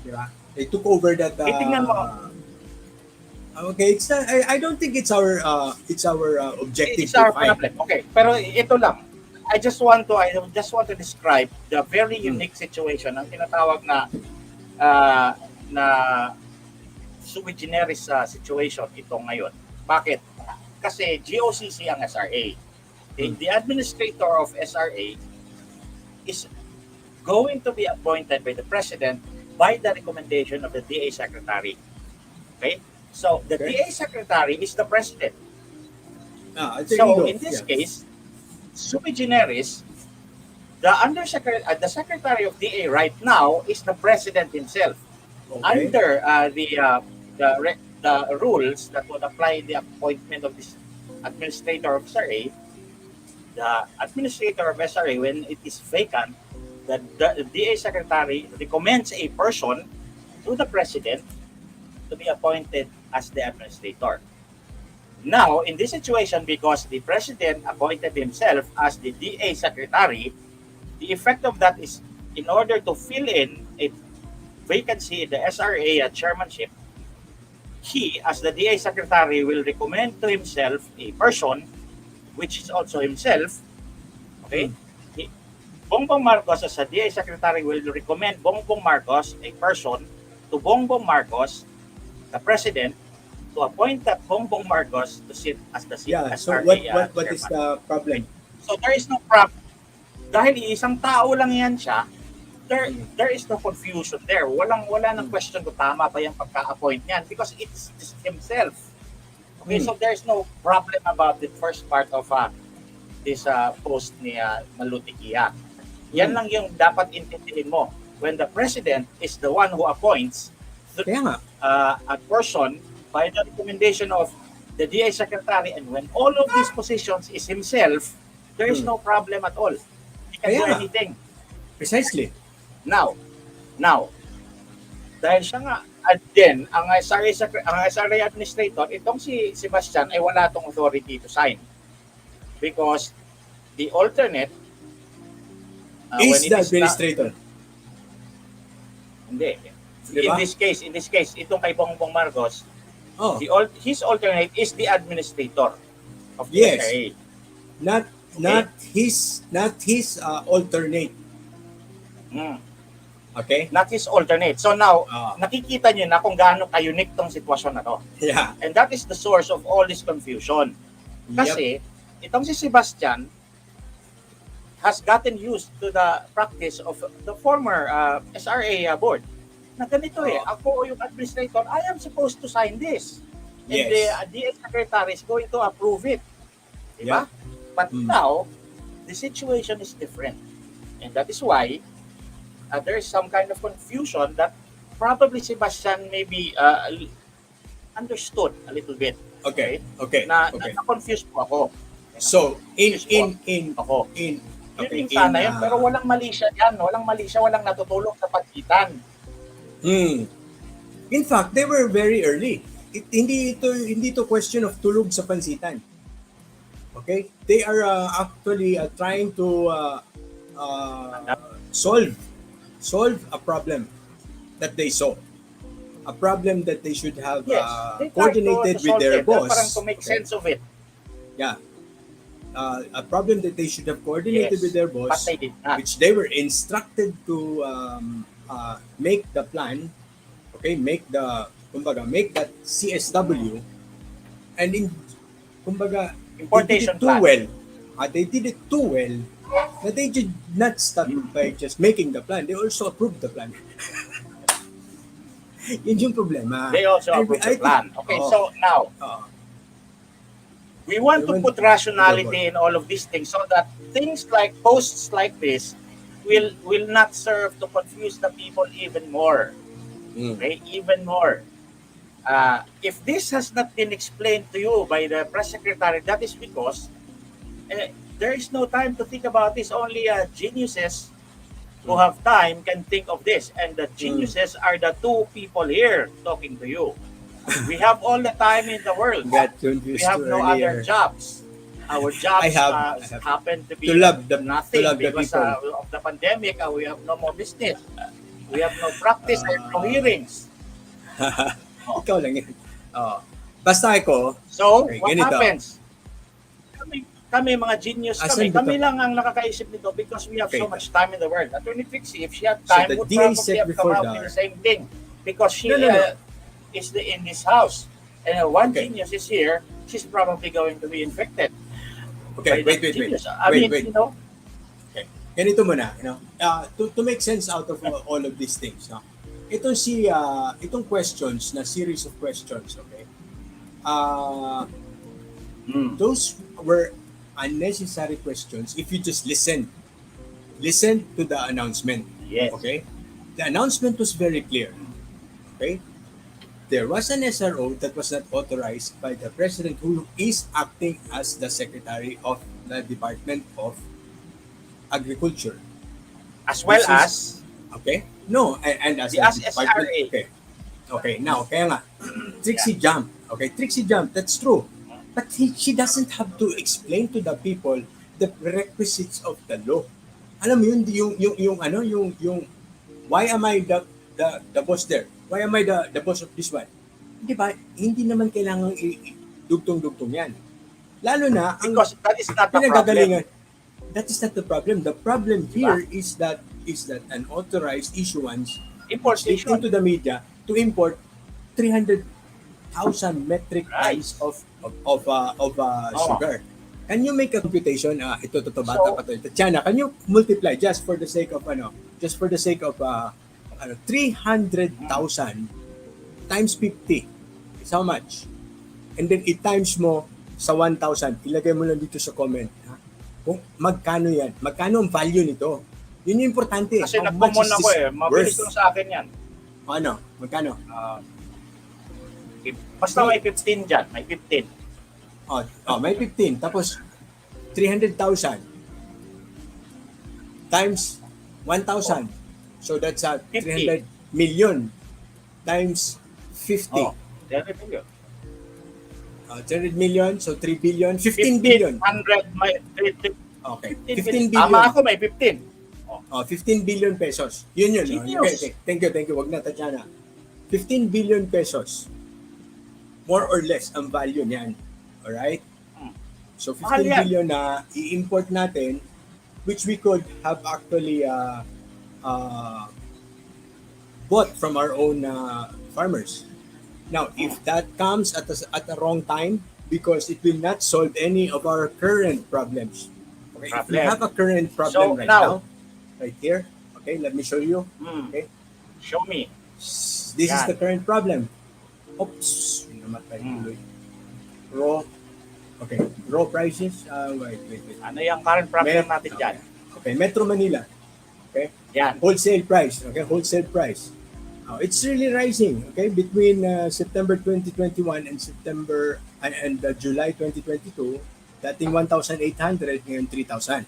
Diba? They took over that. Tingnan mo. Okay, I don't think it's our objective. It's our problem. Okay, pero ito lang. I just want to describe the very unique situation, ang tinatawag na sui generis situation ito ngayon. Bakit? Kasi GOCC ang SRA. The administrator of SRA is going to be appointed by the president by the recommendation of the DA secretary. Okay? So, the DA secretary is the president. There you So go. in this Yeah. case, sui generis, the Secretary of DA right now is the President himself. Okay. Under the rules that would apply in the appointment of this administrator of SRA, the administrator of SRA, when it is vacant, the DA Secretary recommends a person to the President to be appointed as the administrator. Now, in this situation, because the President appointed himself as the DA Secretary, the effect of that is, in order to fill in a vacancy in the SRA chairmanship, he, as the DA Secretary, will recommend to himself a person, which is also himself, okay? He, Bongbong Marcos, as a DA Secretary, will recommend Bongbong Marcos, a person, to Bongbong Marcos, the President, to appoint that Bongbong Marcos to sit as the Yeah. So SRA what is chairman. the problem? So there is no problem. Dahil isang tao lang yan siya, there is no confusion there. Wala nang question kung tama ba yung pagka-appoint niyan because it's himself. Okay, so there's no problem about the first part of this post ni Malutikia. Yan lang yung dapat intindihin mo. When the President is the one who appoints Kaya nga. a person by the recommendation of the DA Secretary, and when all of these positions is himself, there is no problem at all. He can do Kaya nga. anything. Precisely. Now, dahil siya nga, at then, ang SRA administrator, itong si Sebastian ay wala tong authority to sign. Because the alternate, Is the administrator. Hindi. Diba? In this case, itong kay Bongbong Marcos, Oh, his alternate is the administrator of the Yes. SRA. not his alternate. Mm. Okay? Not his alternate. So now, Ah. nakikita niyo na kung gaano ka-unique tong sitwasyon na to. Yeah. And that is the source of all this confusion. Kasi, itong si Sebastian has gotten used to the practice of the former SRA board. Na ganito ako yung administrator, I am supposed to sign this. And Yes. the DA Secretary is going to approve it. Diba? But now, the situation is different. And that is why there is some kind of confusion that probably Sebastian maybe understood a little bit. Okay. Na-confused po ako. So, in Ako. okay, Yun yung sana yun. Pero walang mali siya yan. Walang natutulong sa pagitan. In fact, they were very early. Hindi ito question of tulog sa pansitan. Okay? They are actually trying to solve a problem that they saw. A problem that they should have Yes. They try coordinated to with solve their it. boss. Parang to make sense of it. Yeah. A problem that they should have coordinated Yes. with their But boss, they did not. which they were instructed to make the plan, okay, make that CSW, and Importation they did it too well, that they did not stop by just making the plan. They also approved the plan. Yun yung problema. They also approved the plan. Okay, so now, we want to put rationality in all of these things so that things like posts like this will not serve to confuse the people even more. Okay, even more. If this has not been explained to you by the press secretary, that is because there is no time to think about this. Only geniuses who have time can think of this, and the geniuses are the two people here talking to you. We have all the time in the world. We have no other jobs. Our jobs happen to be nothing because of the pandemic. We have no more business. We have no practice and no hearings. Ikaw lang yun. Basta ako. So, okay, what ganito. happens? Kami mga genius kami lang ang nakakaisip nito because we have so much time in the world. Attorney Trixie, if she had time, would probably have come out with the same thing because she is in this house. And one genius is here, she's probably going to be infected. Okay, wait. You know, okay. Ganito muna, to make sense out of all of these things, no? Itong questions na series of questions, okay? were unnecessary questions if you just listen to the announcement. Yes. Okay, the announcement was very clear. Okay, there was an SRO that was not authorized by the president, who is acting as the secretary of the Department of Agriculture. As well This is as okay. No, and as the a department. SRA. Okay, okay. Now, kaya nga, Yeah. Trixie jump. Okay, Trixie jump. That's true. But she doesn't have to explain to the people the prerequisites of the law. Alam mo yun, yung ano, yung why am I the boss there? Why am I the boss of this one? Di ba? Hindi naman kailangan dugtong-dugtong yan. Lalo na, ang Because that is not the problem. pinagagalingan, that is not the problem. The problem here is that an authorized issuance Importation. into the media to import 300,000 metric Right. tons of sugar. Can you make a computation? Ito bata So, pa to. Tatiana, can you multiply just for the sake of 300,000 times 50 is how much? And then i-times mo sa 1,000. Ilagay mo lang dito sa comment. Ha? Kung magkano yan? Magkano ang value nito? Yun yung importante. Kasi How much nagpumon is ako this Mabilis worth? lang sa akin yan. Ano? Magkano? Basta may 15 dyan. May 15. May 15. Tapos 300,000 times 1,000. So that's 300 million times 50. 300 million. 300 million, so 3 billion, 15 billion. 100, may 3, Okay. 15 15 billion. Tama billion. ako, may 15. 15 billion pesos. Yun. Genius. Okay. Thank you. Wag na, Tatiana. 15 billion pesos. More or less ang value niyan. Alright? So 15 Mahal yan. billion na i-import natin, which we could have actually bought from our own farmers. Now, if that comes at the wrong time, because it will not solve any of our current problems. Okay, if we have a current problem So, right now, right here. Okay, let me show you. Okay, Show me. this is Yan. the current problem. Oops, namatay tuloy. Raw prices. Wait. Ano yung current problem natin dyan? Okay, Metro Manila. Okay, Yan. wholesale price. Okay, wholesale price. It's really rising. Okay, between September 2021 and July 2022, dating 1,800 ngayon 3,000.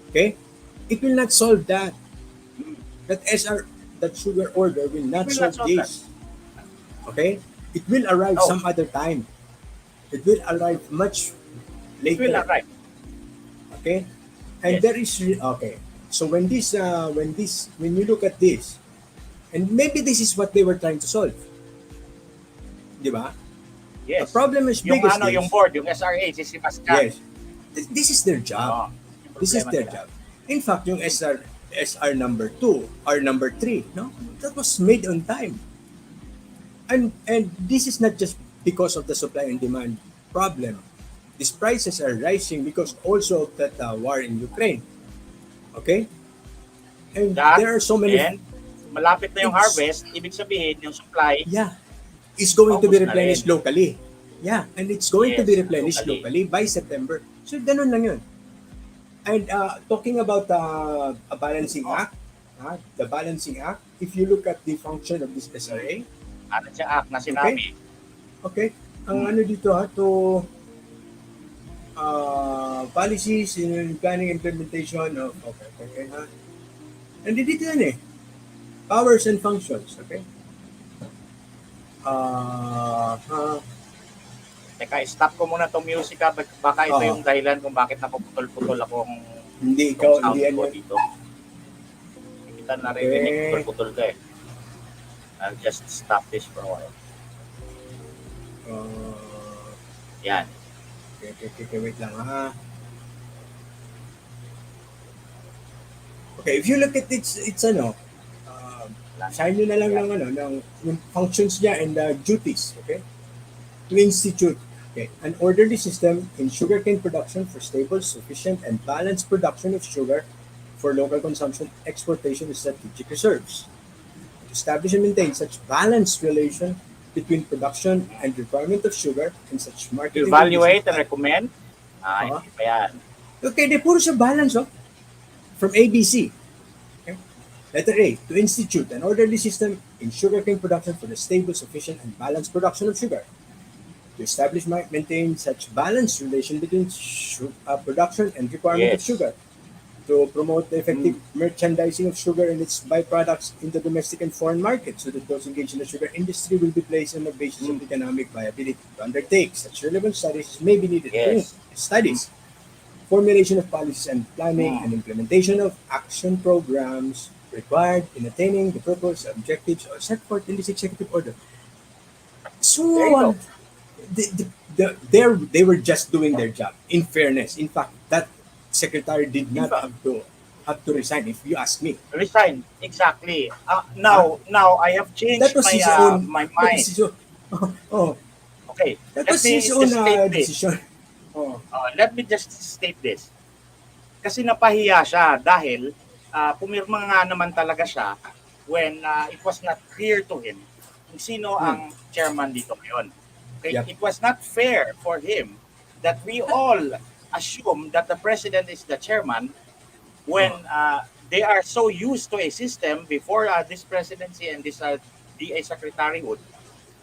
Okay, it will not solve that. That sugar order will not solve this. Okay, it will arrive some other time. It will arrive much It later. will arrive. Okay, and Yes. there is okay. So when you look at this, and maybe this is what they were trying to solve, di ba? Yes. The problem is Yung big as ano, this. yung board, yung SRA, si Pascal. Yes, this is their job. This is their job. In fact, yung SR number 2 or number 3, no, that was made on time. And this is not just because of the supply and demand problem. These prices are rising because also of that war in Ukraine. Okay? And there are so many. And malapit na yung harvest, ibig sabihin yung supply, Yeah. It's going to be Focus na replenished rin. locally. Yeah, and it's going to Yes, be replenished locally. locally by September. So, ganun lang yun. And talking about a balancing act, the balancing act, if you look at the function of this SRA, ano siya act na sinabi. okay, ang ano dito to policies in planning implementation of, okay, nandito yan powers and functions, okay? Teka, stop ko muna tong music baka ito yung dahilan kung bakit napuputol-putol akong Hindi ikaw, sound hindi ko yan. dito. Kita narinig, putol-putol ka I'll just stop this for a while. Yan. Okay, wait lang Okay, if you look at it's sign nyo na lang ng yung functions niya and duties, okay? To institute, okay, an orderly system in sugarcane production for stable, sufficient, and balanced production of sugar for local consumption, exportation, and strategic reserves. To establish and maintain such balanced relation between production and requirement of sugar and such marketing. Evaluate and recommend Oh. Hindi pa yan. Okay, di puro siya balance, oh. From ABC. Okay? Letter A, to institute an orderly system in sugarcane production for the stable, sufficient, and balanced production of sugar. To establish, maintain such balanced relation between production and requirement of Yes. sugar. To promote the effective Mm. merchandising of sugar and its byproducts in the domestic and foreign markets, so that those engaged in the sugar industry will be placed on the basis of Mm. economic viability. To undertake such relevant studies may be needed. Yes. Mm. Studies, formulation of policies and planning, Mm. and implementation of action programs required in attaining the purpose, objectives, or set forth in this executive order. There you So, go. they were just doing their job. In fairness, in fact, that secretary did In not fact, have to resign. If you ask me, resign. Exactly. huh? Now I have That changed was his own. my That was mind. his own. Oh, Okay, that let was his me own just state this. decision. Oh, Let me just state this. Kasi napahiya siya dahil pumirma nga naman talaga siya when it was not clear to him kung sino hmm. ang chairman dito ngayon. Okay, Yep. it was not fair for him that we all assume that the president is the chairman when Oh, they are so used to a system before this presidency and this DA secretaryhood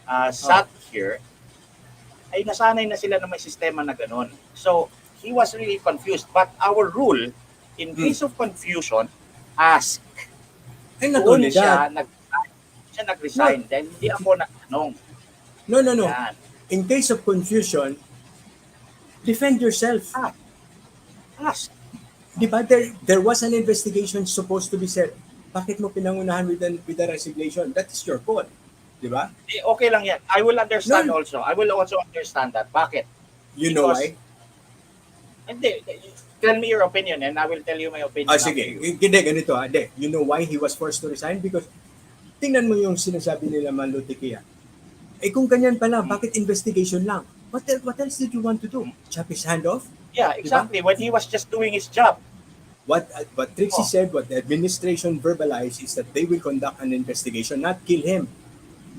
oh, sat here, ay nasanay na sila na may sistema na ganun. So, he was really confused. But our rule, in hmm. case of confusion, ask. And not Doon only that, siya no, nag-resign dahil hindi ako nagtanong. no. Yan. In case of confusion, defend yourself. Ask. Ask. Di ba? There was an investigation supposed to be set. Bakit mo pinangunahan with the resignation? That is your call. Di ba? Okay lang yan. I will understand No, also. I will also understand that. Bakit? you know Because, why? hindi, tell me your opinion and I will tell you my opinion after Sige. you. Hindi, ganito. Hindi. You know why he was forced to resign? Because tingnan mo yung sinasabi nila Manlutikia. Eh kung ganyan pala, Mm. bakit investigation lang? What else did you want to do? Mm. Chop his hand off? Yeah, Di ba? exactly. When he was just doing his job. What Trixie Oh. said, what the administration verbalized is that they will conduct an investigation, not kill him.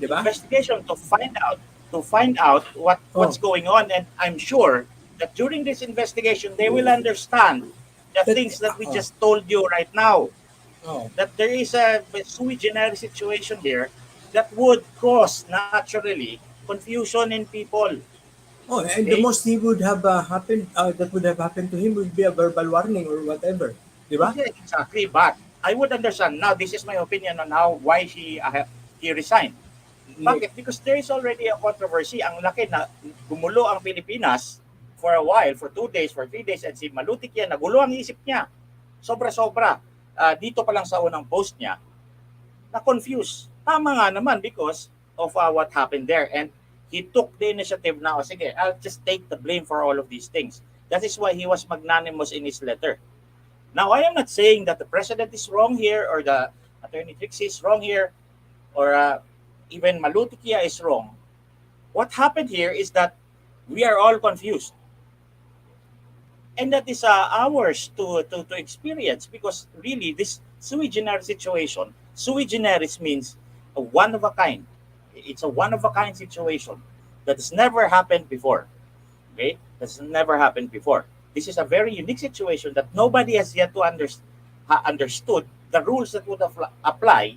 Di ba? Investigation to find out what's Oh, going on, and I'm sure that during this investigation they will understand the that, things that we oh, just told you right now, oh. that there is a sui generis situation here that would cause naturally confusion in people. Oh, and the Okay. most he would have happened that would have happened to him would be a verbal warning or whatever, di ba? Yeah, exactly, but I would understand now. This is my opinion on why he resigned. Bakit? Because there is already a controversy. Ang laki na gumulo ang Pilipinas for a while, for 2 days, for 3 days, and si Malutik yan, nagulo ang isip niya. Sobra-sobra. Dito pa lang sa unang post niya, na-confuse. Tama nga naman because of what happened there. And he took the initiative na, sige, I'll just take the blame for all of these things. That is why he was magnanimous in his letter. Now, I am not saying that the president is wrong here or the attorney Trixie is wrong here or even Malutikia is wrong. What happened here is that we are all confused. And that is ours to experience because really this sui generis situation, sui generis means a one of a kind. It's a one of a kind situation that has never happened before. Okay? That's never happened before. This is a very unique situation that nobody has yet to understood the rules that would apply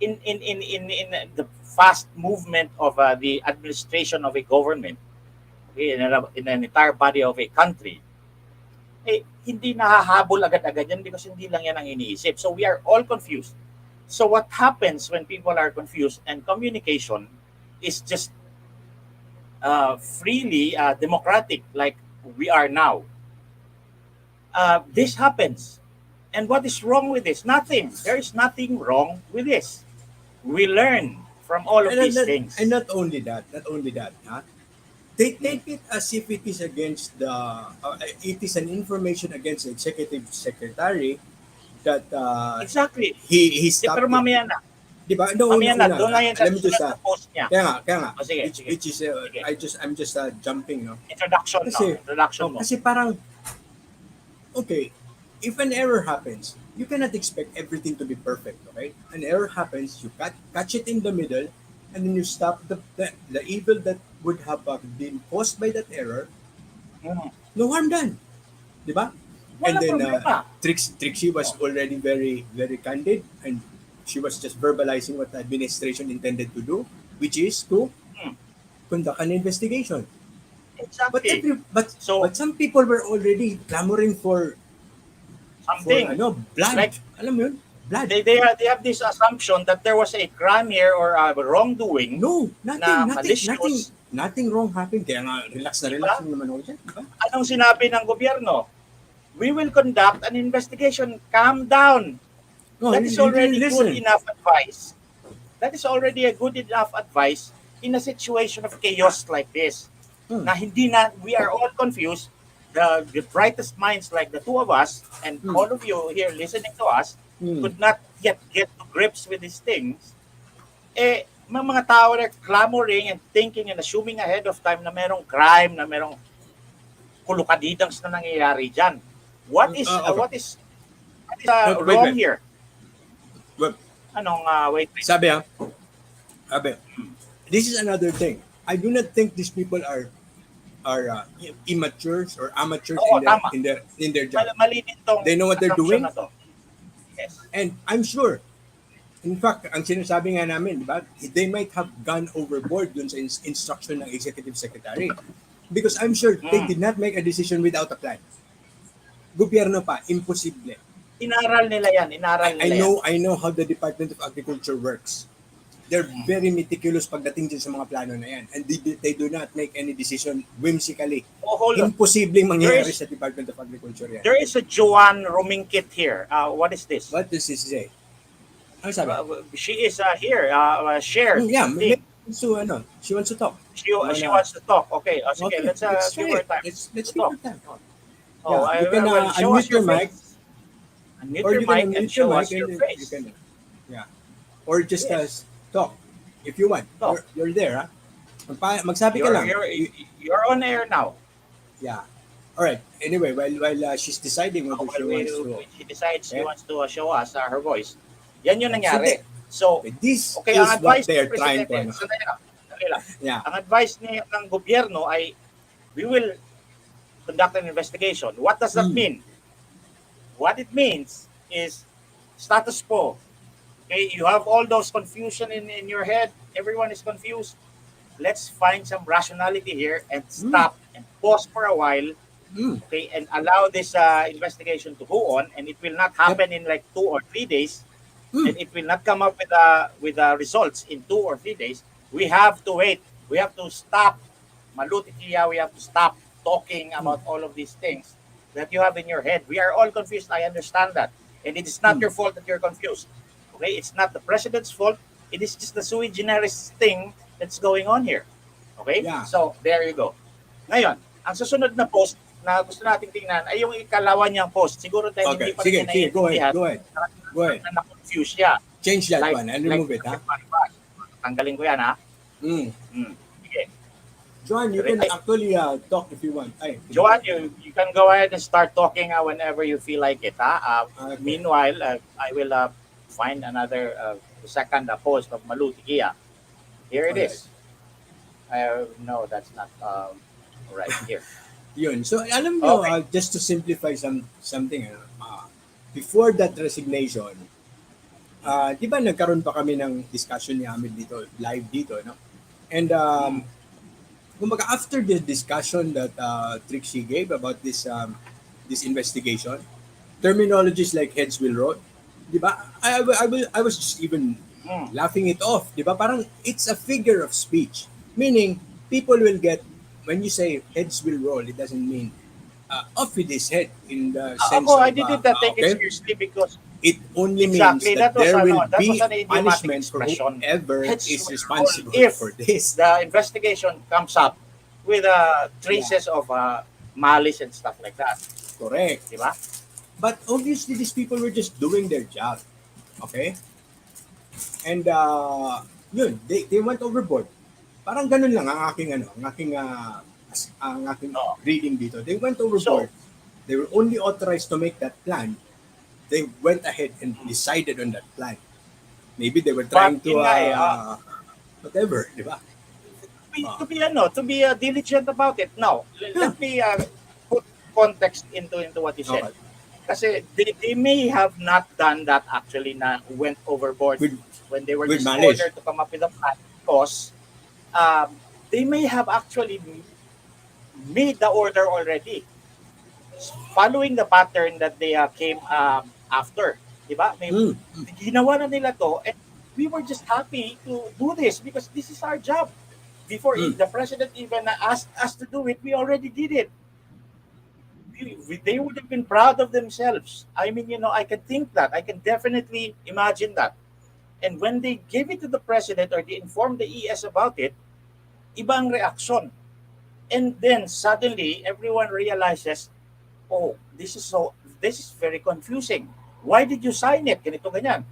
in the fast movement of the administration of a government, okay, in an entire body of a country. Hindi nahahabol agad-agad yan because hindi lang yan ang iniisip. So we are all confused. So what happens when people are confused and communication is just freely democratic like we are now? This happens. And what is wrong with this? Nothing. There is nothing wrong with this. We learn from all of these things. And not only that, huh? They take it as if it is against it is an information against the executive secretary that Exactly. he Pero stopped it. mamaya na. Di ba? No, Mamaya na. una, Doon na yan sa let me just susunod na post niya. kaya nga, Sige, which is sige. I'm just jumping, no. Introduction, Kasi, no? Introduction mo. Kasi parang okay, if an error happens, you cannot expect everything to be perfect, okay? An error happens, you catch it in the middle, and then you stop the evil that would have been caused by that error, Mm. No harm done. Di ba? And Wala then problema. Trixie was already very, very candid, and she was just verbalizing what the administration intended to do, which is to Mm. conduct an investigation. But Exactly. So, but some people were already clamoring for something blood. like Alam mo yun? Blood. they have this assumption that there was a crime here or a wrongdoing No, na malicious, nothing wrong happened. Kaya nga, di relax ba? lang naman ako dyan. Di ba? Anong sinabi ng gobyerno? We will conduct an investigation. Calm down. No, That is you didn't already good listen. enough advice. That is already a good enough advice in a situation of chaos like this. Hmm. Na hindi na, we are all confused. The brightest minds like the two of us and Hmm. all of you here listening to us Hmm. could not yet get to grips with these things. May mga tao na clamoring and thinking and assuming ahead of time na merong crime, na merong kulukadidans na nangyayari dyan. What is Okay. wrong Wait. here? Wait. Wait. Sabi, this is another thing. I do not think these people are immatures or amateurs Oo, tama. in their job. Mali din tong They know what they're assumption doing. na to. Yes. And I'm sure, in fact, ang sinasabi nga namin, di ba, they might have gone overboard dun sa instruction ng executive secretary. Because I'm sure they did not make a decision without a plan. Gobyerno pa, imposible. Inaral nila yan. I know how the Department of Agriculture works. They're very meticulous pagdating din sa mga plano na yan. And they do not make any decision whimsically. Oh, hold on. Imposibleng mangyayari sa Department of Agriculture yan. There is a Joanne Rumingkit here. What is this? What does this say? Ano sabi? She is here. Shared. Yeah, thing. she wants to talk. She wants to talk. Okay. Sige, let's give her time. Let's give her time. Oh, You can show us unmute your mic. Unmute Or your you can mic and unmute show your us mic your and face. you can, yeah. Or just Yes. talk if you want. Talk. You're there, ha? Magsabi ka lang. You're on air now. Yeah. All right. Anyway, while she's deciding whether she wants to. She decides she Okay. wants to show us her voice. Yan yung So, nangyari. So, This okay, is ang what advice they are ni trying to. Presidente, sandali lang. Yeah. Ang advice ng gobyerno ay we will conduct an investigation. What does that mean? What it means is status quo. Okay, you have all those confusion in your head. Everyone is confused. Let's find some rationality here and stop and pause for a while. Okay, and allow this investigation to go on, and it will not happen in like 2 or 3 days, and it will not come up with results in 2 or 3 days. We have to wait. We have to stop. Malutikiya, we have to stop talking about all of these things that you have in your head. We are all confused. I understand that, and it is not your fault that you're confused. Okay, it's not the president's fault. It is just the sui generis thing that's going on here. Okay, Yeah. so there you go. Ngayon, ang susunod na post na gusto nating tingnan ay yung ikalawa niyang post. Siguro dahil Okay. hindi pa Sige, niya go naiintindihan, ahead. na-confuse siya. Change that one and remove it, ha? Tanggalin ko yan, ha? Mm. Sige. Joanne, you can actually talk if you want. Ay, Joanne, you can go ahead and start talking whenever you feel like it, ha? Okay. Meanwhile, I will find another second post of Malutikia. Here it is. No, that's not right here. Yun. So, alam mo, Okay. just to simplify something, before that resignation, di ba nagkaroon pa kami ng discussion ni Ahmed dito, live dito, no? And, kumbaga, after the discussion that Trixie gave about this investigation, terminologies like heads will roll, di ba? I was just even laughing it off, di ba? Parang it's a figure of speech. Meaning, people will get, when you say heads will roll, it doesn't mean off with his head in the sense of... I didn't take it seriously because it only exactly, means that was there will that be was an idiomatic punishment for expression. whoever Heads is will responsible roll if for this. the investigation comes up with traces of malice and stuff like that. Correct. Di ba? But obviously, these people were just doing their job. Okay? And yun, they went overboard. Parang ganun lang ang aking reading dito. They went overboard. They were only authorized to make that plan. They went ahead and decided on that plan. Maybe they were trying to whatever, di ba? to be diligent about it. Now, let me put context into what you said. Okay. Kasi they may have not done that actually na went overboard With when they were with just malice. ordered to come up with a plan because they may have actually made the order already following the pattern that they came after. Diba? May, Mm. ginawa na nila to and we were just happy to do this because this is our job. Before Mm. the president even asked us to do it, we already did it. They would have been proud of themselves. I mean, I can think that. I can definitely imagine that. And when they gave it to the president or they informed the ES about it, ibang reaction. And then suddenly everyone realizes, oh, this is very confusing. Why did you sign it? Ganito, ganyan.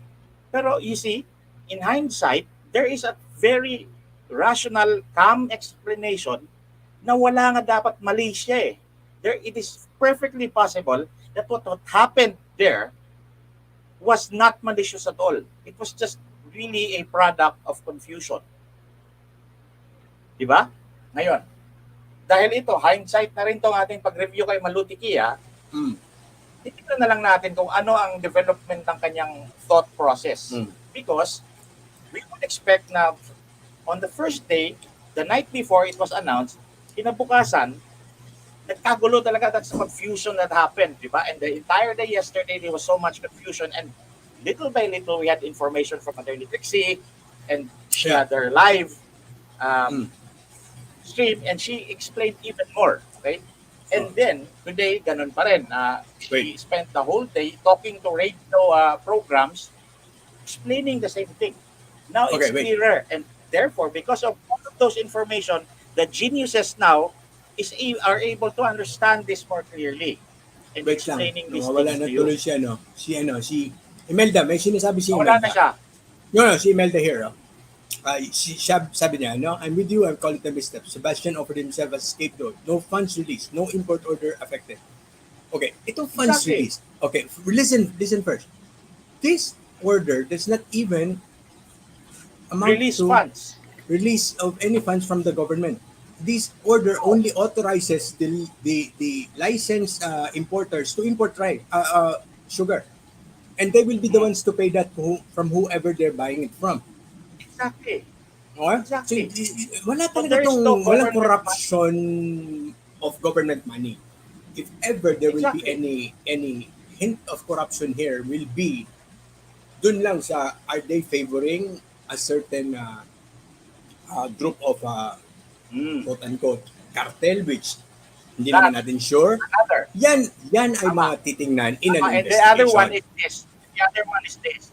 Pero you see, in hindsight, there is a very rational, calm explanation na wala nga dapat mali siya eh. It is perfectly possible that what happened there was not malicious at all. It was just really a product of confusion. Diba? Ngayon, dahil ito, hindsight na rin itong ating pag-review kay Malutikia, Mm. titignan na lang natin kung ano ang development ng kanyang thought process. Mm. Because we would expect na on the first day, the night before it was announced, kinabukasan, nagkagulo talaga. That's the confusion that happened, di ba? And the entire day yesterday, there was so much confusion. And little by little, we had information from Attorney Trixie, and she Yeah. had her live Mm. stream, and she explained even more, right? And then, today, ganun pa rin. She spent the whole day talking to radio programs, explaining the same thing. Now it's Okay, wait. clearer. And therefore, because of all of those information, the geniuses now are able to understand this more clearly and Wait lang. explaining these Nawawala things na to you. tuloy siya, no? Si Imelda. May sinasabi si Wala Imelda. na siya. No, si Imelda here. Sabi niya, no, I'm with you, I'm calling the misstep. Sebastian offered himself as scapegoat. No funds released. No import order affected. Okay, itong funds Exactly. released. Okay, listen first. This order does not even amount Release to funds. release of any funds from the government. This order only authorizes the licensed importers to import sugar. And they will be the ones to pay that from whoever they're buying it from. Exactly. Okay? Exactly. So, wala So talaga there is no walang government corruption of government money. If ever there will be Exactly. any hint of corruption here, will be dun lang sa are they favoring a certain group of quote unquote cartel, which hindi naman natin sure. Another. Yan ay Tama. mga titingnan in an And the other investigation. one is this. The other one is this.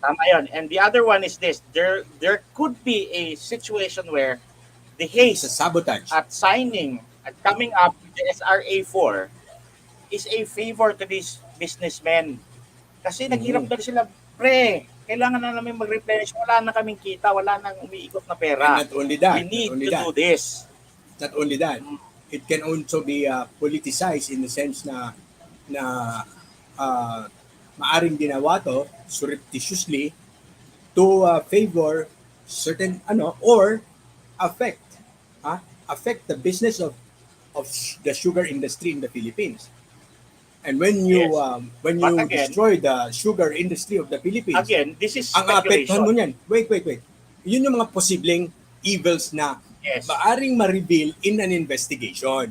Tama yun. And the other one is this. There could be a situation where the It's haste a sabotage. at signing at coming up with the SRA4 is a favor to these businessmen. Kasi naghirap na sila, pre, kailangan na namin mag-replenish. Wala na kaming kita, wala nang umiikot na pera. And not only that, We need to do this. Not only that, it can also be politicized in the sense na maaring ginawa to surreptitiously to favor certain or affect the business of the sugar industry in the Philippines. And when you Yes. when But you again- destroy the sugar industry of the Philippines, Again, this is ang apektuhan mo speculation. niyan. Wait. Yun yung mga posibleng evils na Yes. maaring ma-reveal in an investigation,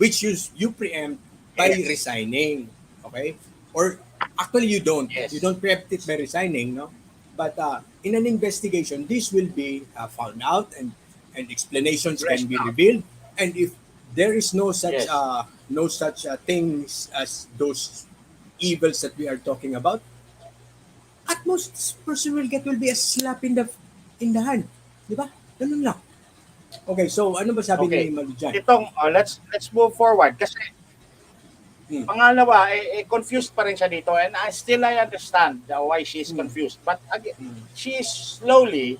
which you preempt by Yes. resigning. Okay? Or actually you don't. Yes. You don't preempt it by resigning, no? But in an investigation, this will be found out, and explanations can be Fleshed out. revealed. And if there is no such Yes. things as those evils that we are talking about, at most this person will be a slap in the hand. Di ba? Ganun lang. Okay, so ano ba sabi Okay. ni Malu dyan? Itong, let's move forward. Kasi, pangalawa, confused pa rin siya dito. And I understand why she's confused. But again, she is slowly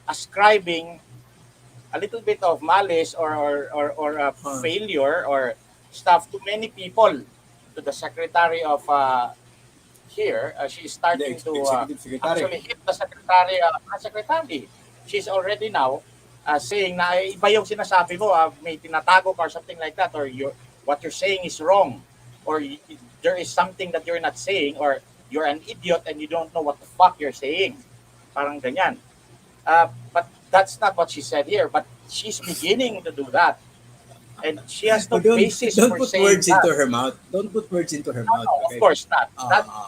ascribing a little bit of malice or failure or stuff to many people. To the secretary of here, she's starting The to executive secretary. actually hit the secretary. she's already now saying na iba yung sinasabi mo, may tinatago ka or something like that, or what you're saying is wrong, or there is something that you're not saying, or you're an idiot and you don't know what the fuck you're saying. Parang ganyan. But that's not what she said here, but she's beginning to do that. And she has no basis don't for put saying words that. into her mouth. Don't put words into her mouth. No, of Okay? course not.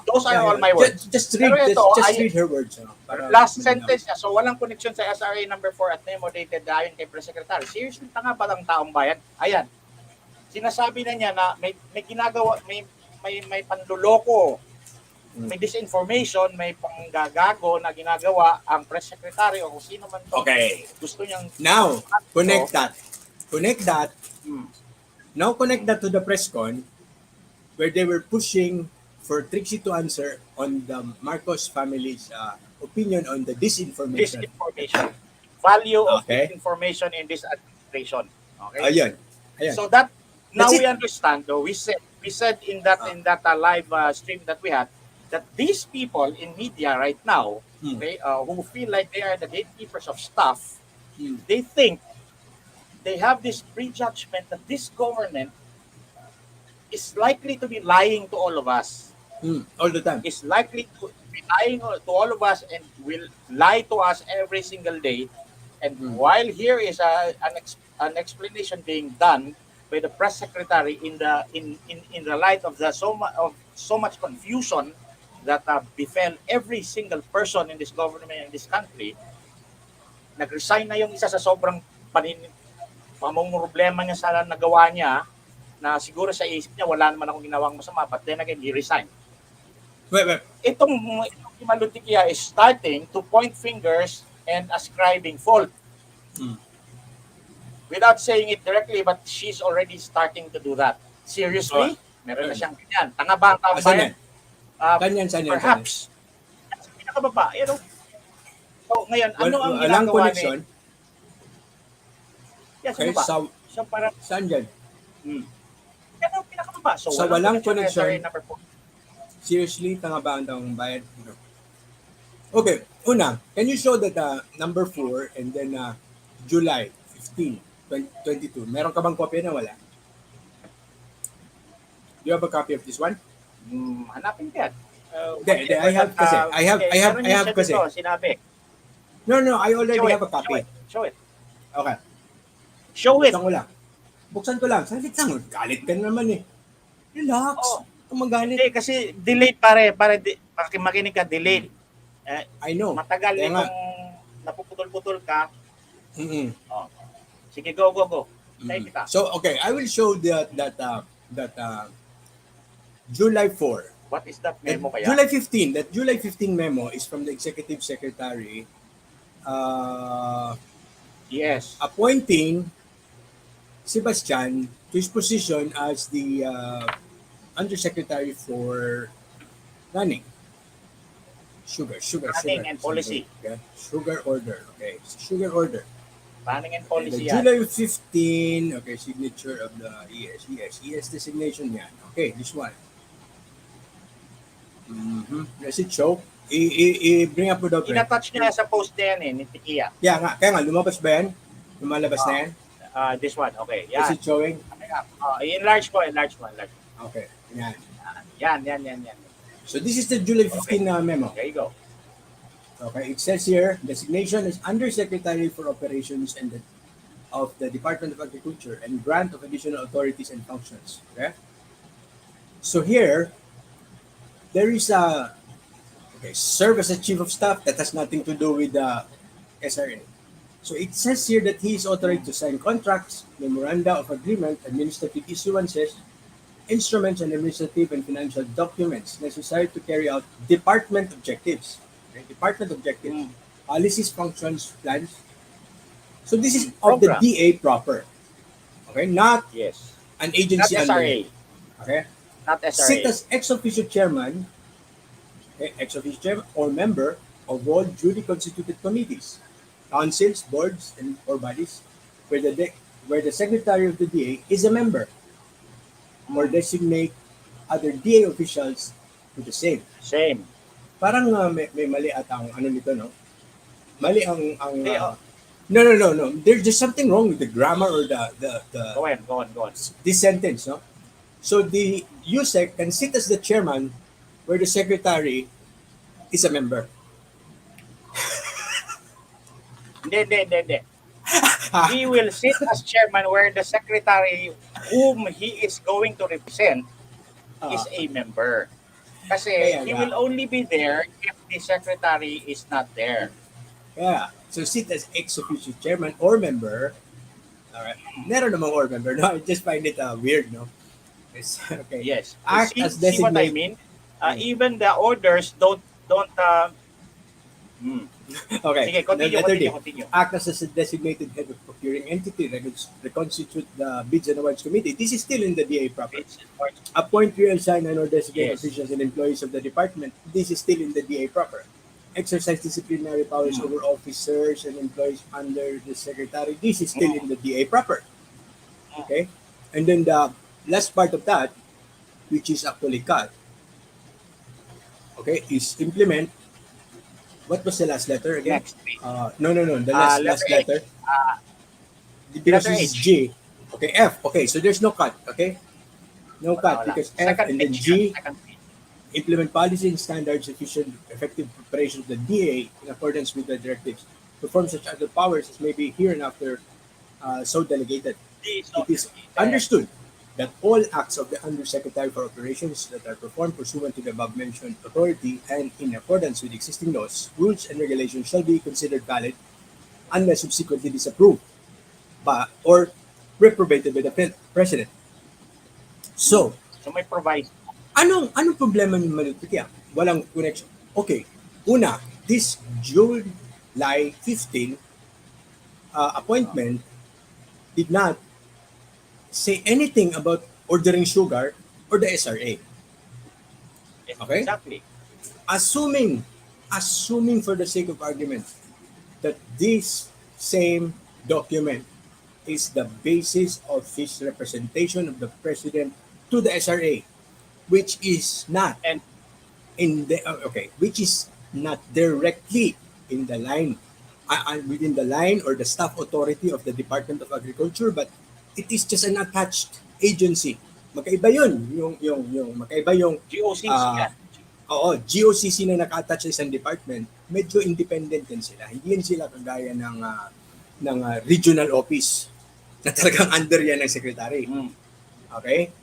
Those are all my words. Just read, Pero ito, just read her words. Para last malinaw. sentence niya, so walang connection sa SRA number 4 at memo dated ayon kay Press Secretary. Seriously, tanga ba ng taong bayan? Ayan. Sinasabi na niya na may ginagawa, may panluloko, may disinformation, may panggagago na ginagawa ang Press Secretary o kung sino man to. Okay. Gusto niyang Now, connect that. Connect that. Hmm. Now connect that to the press con where they were pushing for Trixie to answer on the Marcos family's opinion on the disinformation. Value of Okay. disinformation in this administration. Okay. Ayun. So that now That's we it. understand though. We said in that live stream that we had that these people in media right now, okay, who feel like they are the gatekeepers of stuff, they think they have this prejudgment that this government is likely to be lying to all of us. All the time. Is likely to be lying to all of us and will lie to us every single day. And while here is an explanation being done by the press secretary in the light of so much confusion that befell every single person in this government in this country, nag-resign na yung isa sa sobrang problema niya sa nagawa niya, na siguro sa isip niya wala naman akong ginawang masama, but then again he resigned. Wait. Itong Malutikia is starting to point fingers and ascribing fault. Without saying it directly, but she's already starting to do that. Seriously? Meron na siyang ganyan. Tanga ba ang tao bayan? Saan yan? Perhaps. Sa pinakababa, you know. So, ngayon, ano ang Walang ginagawa connection. Yes, Okay, ano ba? So, parang, saan dyan? yan ang pinakababa. So, Sa walang connection. SRA number 4. Seriously, tanga ba ang taong bayan? Okay, una, can you show that number 4 and then July 15, 2022? Meron ka bang copy na wala? Do you have a copy of this one? Hanapin ka yan. I have kasi. I have kasi. Sinabi. No, I already have a copy. Show it. Okay. Show it. Buksan ko lang. Saglit lang. Galit ka naman eh. Relax. Kung magalit. Hindi, kasi delayed pare makinig ka, delayed. I know. Matagal Kaya itong napuputol-putol ka. Sige, go. Take it. So, okay. I will show that July 4. What is that memo kaya? July 15. That July 15 memo is from the Executive Secretary Yes. appointing Sebastian to his position as the Undersecretary for Planning. Sugar and policy. Okay. Sugar order. Okay. Sugar order. Planning and policy The July 15, okay, signature of the ES designation yan. Okay, this one. Does it show? I-bring up mo daw. Ina-touch niya sa post na yan ni Tikia. Kaya nga, lumabas ba yan? Lumalabas na yan? This one, okay. Yan. Is it showing? I-enlarge ko. Okay, yan. Yan. So this is the July 15 memo. There you go. Okay, it says here, designation is Undersecretary for Operations and of the Department of Agriculture and grant of additional authorities and functions. Okay? So here, there is serve as a chief of staff. That has nothing to do with the SRA. So it says here that he is authorized to sign contracts, memoranda of agreement, administrative issuances, instruments, and administrative and financial documents necessary to carry out department objectives. Okay? Department objectives, policies, functions, plans. So this is of the Program. DA proper. Okay, not an agency. Not SRA. Okay. Not SRA. Sit as ex officio chairman, or member of all duly constituted committees, councils, boards, and or bodies where the secretary of the DA is a member, or designate other DA officials to the same. Same. Parang may mali ata ang ano nito, no? Mali ang Hindi, no. There's just something wrong with the grammar or the go on. this sentence, no? So the USEC can sit as the chairman where the secretary is a member. Hindi. He will sit as chairman where the secretary whom he is going to represent is a member. Kasi Kaya he nga. will only be there if the secretary is not there. Yeah. So sit as ex officio chairman or member. Alright. Meron namang or member. No, I just find it weird, no? It's, okay. Yes. Act as See what I designated. mean? Even the orders don't Okay. Sige, continue. Act as a designated head of procuring entity, reconstitute the Bids and Awards Committee. This is still in the DA proper. Appoint, reassign, and or designate officials and employees of the department. This is still in the DA proper. Exercise disciplinary powers over officers and employees under the secretary. This is still in the DA proper. Okay? And then the last part of that, which is actually cut, okay, is implement. What was the last letter again? Next week. No. The last letter. Because letter this is H. G. Okay, F. Okay, so there's no cut. Okay? No cut because F Second and then page. G. Second page. Implement policy and standards efficient, effective preparation of the DA in accordance with the directives. Perform such other powers as may be hereinafter so delegated. It is understood that all acts of the Undersecretary for Operations that are performed pursuant to the above-mentioned authority and in accordance with existing laws, rules, and regulations shall be considered valid unless subsequently disapproved or reprobated by the President. So may provide. Anong problema ng Malutikia? Walang connection. Okay, una, this July 15 appointment did not say anything about ordering sugar or the SRA. Okay? Exactly. Assuming for the sake of argument that this same document is the basis of his representation of the President to the SRA, which is not And which is not directly in the line within the line or the staff authority of the Department of Agriculture, but it is just an attached agency. Magkaiba yun. Yung magkaiba yung GOCC yan. GOCC na naka-attach sa isang department, medyo independent din sila. Hindi yan sila kagaya ng regional office na talagang under yan ng secretary. Okay?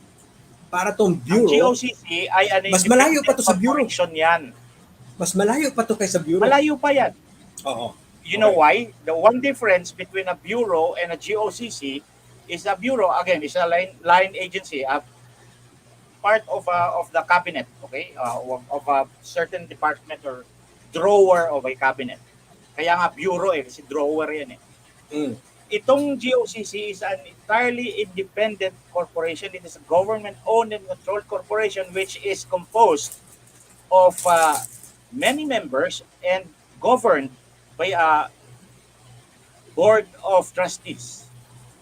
Para tong bureau, ang GOCC ay mas malayo pa to sa bureau. Yan. Mas malayo pa to kaysa bureau. Malayo pa yan. Oo. You know why? The one difference between a bureau and a GOCC is a bureau, again, is a line agency, a part of the cabinet, okay? Of a certain department or drawer of a cabinet. Kaya nga bureau kasi drawer yan eh. Itong GOCC is an entirely independent corporation. It is a government-owned and controlled corporation which is composed of many members and governed by a board of trustees.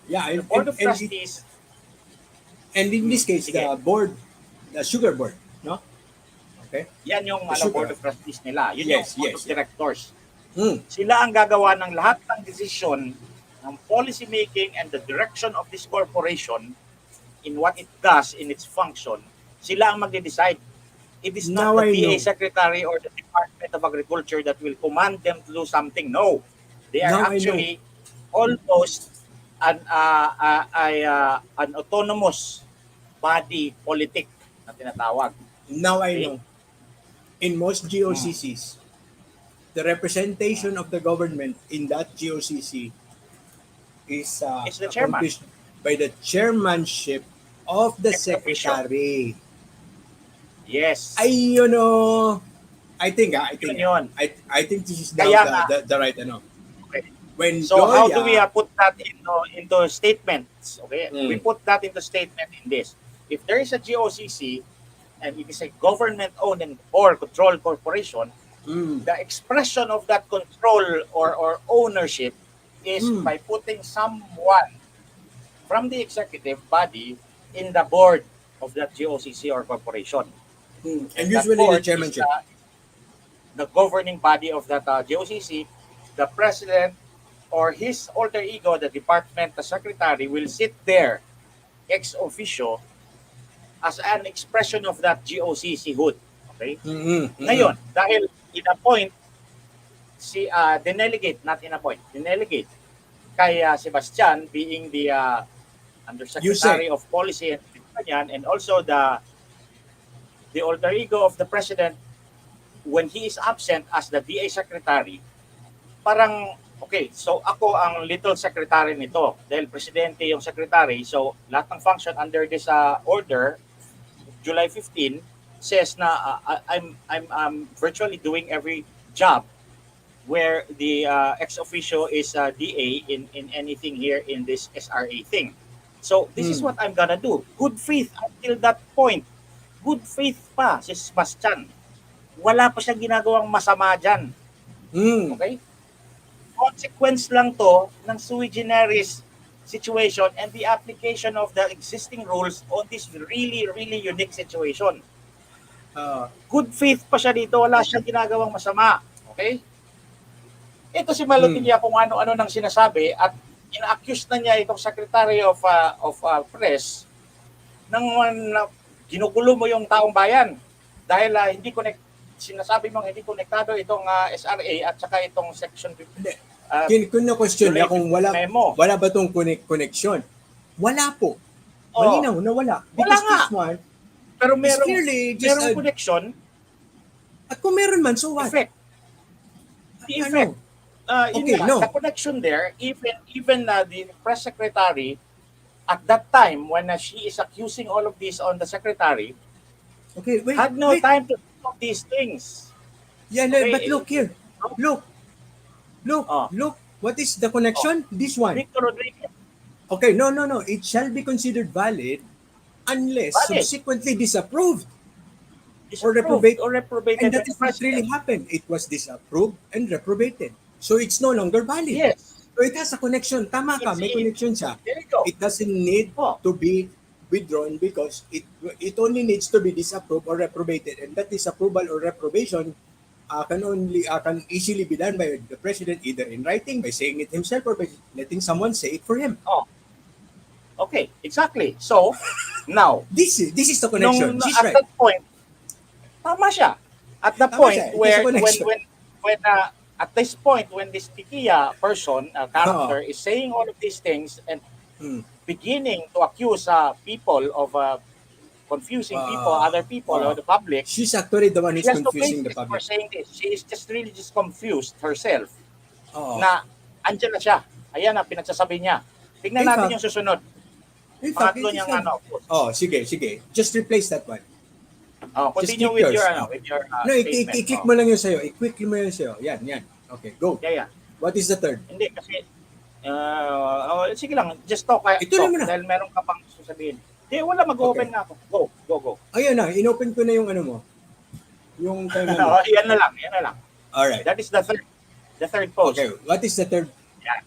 Yeah, The board of trustees. And in this case, the sugar board, no? Okay. Yan yung board of trustees nila. Yun yung board of directors. Sila ang gagawa ng lahat ng desisyon ng policy making and the direction of this corporation in what it does in its function. Sila ang magde-decide. It is not the PA secretary or the Department of Agriculture that will command them to do something. No. They are actually almost an autonomous body politic na tinatawag. Now I know. In most GOCCs, the representation of the government in that GOCC is accomplished by the chairmanship of the secretary. Yes. I think this is now the right Okay. So how do we put that into statements? Okay, we put that into statement in this. If there is a GOCC and it is a government-owned or controlled corporation, the expression of that control or ownership is by putting someone from the executive body in the board of that GOCC or corporation. And usually the chairmanship. The governing body of that GOCC the president or his alter ego, the department, the secretary, will sit there ex officio as an expression of that GOCC hood. Okay? Ngayon, dahil in-appoint si delegate, not in-appoint, delegate kay Sebastian being the Undersecretary of Policy and ganyan, and also the alter ego of the president when he is absent as the DA secretary, parang okay, so ako ang little secretary nito dahil presidente yung secretary, so lahat ng function under this order July 15 says na I'm virtually doing every job where the ex officio is DA in anything here in this SRA thing. So this is what I'm gonna do. Good faith until that point. Good faith pa si Sebastian. Wala pa siyang ginagawang masama dyan. Okay? Consequence lang to ng sui generis situation and the application of the existing rules on this really, really unique situation. Good faith pa siya dito. Wala siyang ginagawang masama. Okay? Ito si Malotilla kung ano-ano nang sinasabi at ina-accuse na niya itong Secretary of Press ng ginugulo mo yung taong bayan dahil hindi sinasabi mong hindi konektado itong SRA at saka itong section 50. Kung na-question niya kung wala ba itong connection. Wala po. Malinaw na wala. Because nga. this one, pero merong connection. At kung meron man, so what? Effect. The effect. The connection there, even the press secretary, at that time, when she is accusing all of this on the secretary, had no time to do these things. Yeah, but look here. Look. What is the connection? This one. Victor Rodriguez. Okay, no. It shall be considered valid unless subsequently disapproved. Or reprobated. And that is what really happened. It was disapproved and reprobated. So it's no longer valid. Yes. So it has a connection. Tama ka, may connection siya. It doesn't need to be withdrawn because it only needs to be disapproved or reprobated. And that disapproval or reprobation can easily be done by the president either in writing, by saying it himself, or by letting someone say it for him. Okay, exactly. So now this is the connection. She's right. At that point, tama siya. At the point where when at this point when this Tikia person character is saying all of these things and beginning to accuse people of confusing other people or the public, she's actually the one who's confusing the public. For saying this. She is just really confused herself na andyan na siya. Ayan ang pinagsasabi niya. Tingnan natin yung susunod. Pangatlo niyang sige. Just replace that one. Continue with your no, i-click mo lang yun sa'yo. I-click mo lang sa'yo. Yan. Okay, go. Yeah. What is the third? Hindi, kasi sige lang, just talk. Ituloy mo na. Dahil meron ka pang sasabihin. Hindi, wala, mag-open nga ako. Go. Ayun na, in-open ko na yung ano mo. Yung time mo. Yan na lang. Alright. That is the third post. Okay, what is the third? Yeah.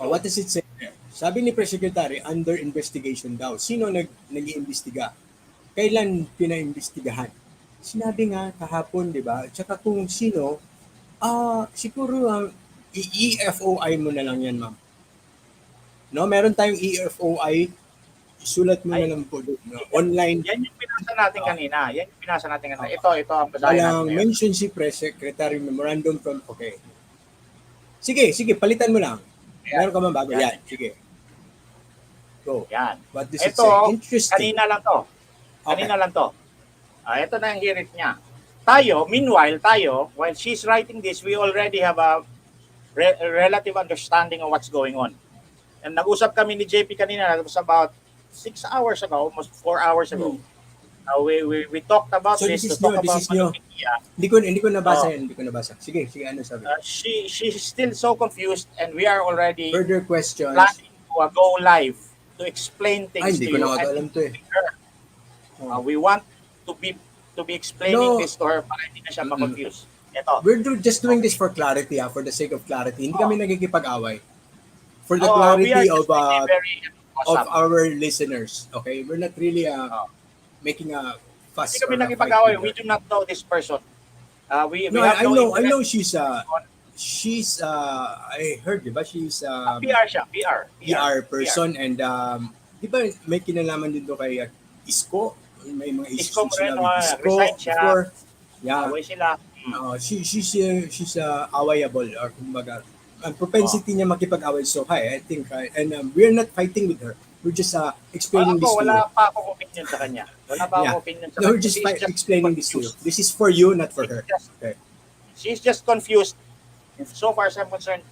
What does it say? Sabi ni Press Secretary, under investigation daw. Sino nag-iimbestiga? Kailan pinaimbestigahan? Sinabi nga kahapon, di ba? Tsaka kung sino, siguro i-EFOI mo na lang yan, ma'am. No, meron tayong EFOI, isulat mo na lang po doon. No? Online. Yan yung pinasa natin kanina. Ito ang basahin natin. Walang mention si Press Secretary memorandum from, okay. Sige, palitan mo lang. Meron ka man bago? Yan, sige. Go. Yan. What does it ito, say? Interesting. Kanina lang to. Ito na ang hirit niya. Meanwhile, while she's writing this, we already have a relative understanding of what's going on. And nag-usap kami ni JP kanina, it was about 6 hours ago, almost 4 hours ago. We talked about so this. This is new. Hindi ko nabasa yan. Hindi ko nabasa. Sige, ano sabi? She's still so confused and we are already further questions planning to go live to explain things to you. Hindi ko na alam to eh. We want to be explaining this to her para hindi na siya ma-confuse. We're just doing this for clarity, for the sake of clarity. Hindi kami nagkikipag-away. For the clarity of our listeners. Okay? We're not really making a fuss. Hindi kami nagkikipag-away. We do not know this person. We No, have no I interest know she's I heard, di ba, she's PR siya, PR, PR PR. person and di ba may kinalaman din doon kay Isko? May mga issues Isko din sila Moreno, with resign Isko siya, before. Yeah. away sila. She's awayable or kumbaga ang Oh. propensity niya makipag-away so high, I think, and we're not fighting with her. We're just explaining this Ako, to you. wala pa akong opinion sa kanya. Wala pa Yeah. akong opinion sa No, we're kanya. just She is just explaining this to you. confused. This is for you, not for She's her. just, Okay. she's just confused. So far as I'm concerned,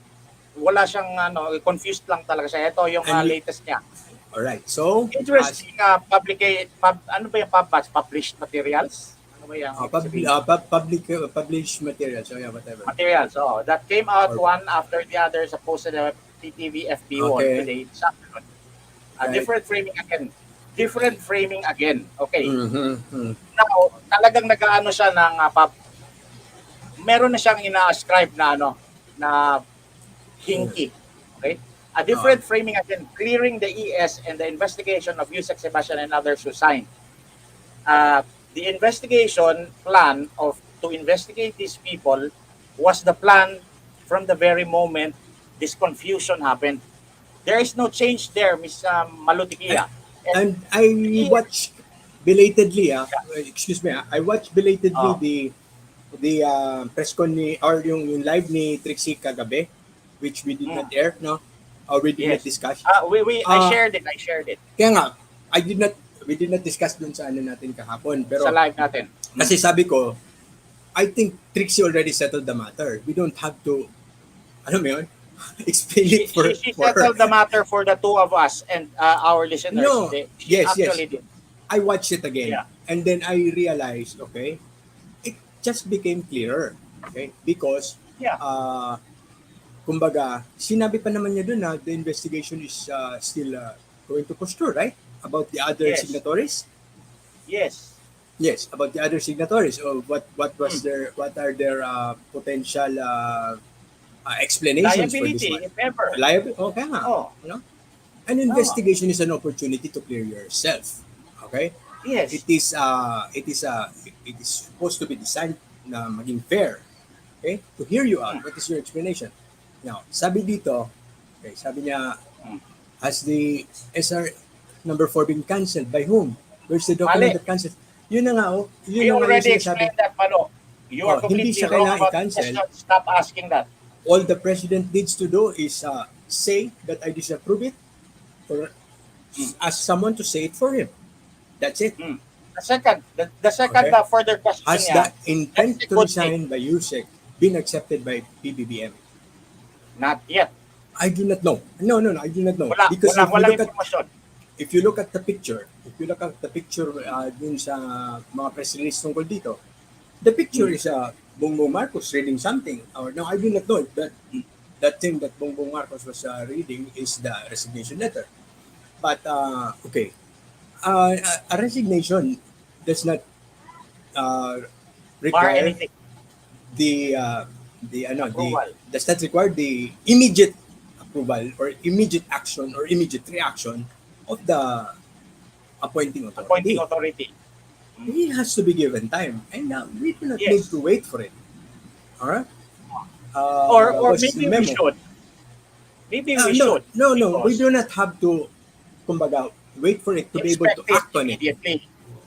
wala siyang confused lang talaga siya. Ito yung And latest niya. all right. So, Interesting, ano ba yung published materials? Ano ba yung published material. So yeah, whatever. materials? Oh, that came out Or- one after the other sa posted TTV FB1 Okay. today this afternoon. Right. Different framing again. Different framing again. Okay. Mm-hmm. Now, talagang nag-aano siya ng meron na siyang ina-ascribe na na hinky. Okay? A different framing again, clearing the ES and the investigation of Yusek Sebastian and others who signed. The investigation plan to investigate these people was the plan from the very moment this confusion happened. There is no change there, Miss Malutikia. And I watched belatedly, excuse me, I watched belatedly Oh. the press con ni, or yung live ni Trixie kagabi, which we did not air, no? Or we did not Yes. discuss. I shared it Kaya nga, we did not discuss dun sa ano natin kahapon. Pero sa live natin. kasi sabi ko, I think Trixie already settled the matter. We don't have to, ano mo yun? Explain it for She for her. settled the matter for the two of us and our listeners. No. She Yes. actually did. I watched it again. Yeah. And then I realized, okay, it just became clearer. Okay? Because, Yeah. kumbaga, sinabi pa naman niya dun na the investigation is still going to pursue, right? About the other Yes. signatories? Yes. Yes, about the other signatories. Or what what are their potential explanations for this Liability, one? if ever. Liability? Okay nga. Oh. You know? An investigation is an opportunity to clear yourself. Okay? Yes. It is supposed to be designed na maging fair. Okay? To hear you out. What is your explanation? Now, sabi dito, okay, sabi niya, has the SR number 4 been cancelled? By whom? Where's the document Mali. that cancelled? Yun na nga, oh. We Yun na nga already yung sinasabi. explained that, Mano. You are Hindi completely siya wrong kailangan about the i-cancel. question. Stop asking that. All the president needs to do is say that I disapprove it, or ask someone to say it for him. That's it. The second Okay. further question Has niya, the intent that's a to good resign by USEC been accepted by PBBM? not yet. I do not know. No, I do not know. Because Walang informasyon. if you look at the picture dun sa mga press release tungkol dito, the picture is Bongbong Marcos reading something. Or no, I do not know that thing that Bongbong Marcos was reading is the resignation letter. But okay, a resignation does not Bar require anything. Approval. does not require the immediate approval or immediate action or immediate reaction of the appointing Appointing authority. authority. It has to be given time, and we do not Yes. need to wait for it. All right. Or what's maybe the we memo? should. Maybe we No, should. we because do not have to, kumbaga, wait for it to be able to expect it act on it. immediately.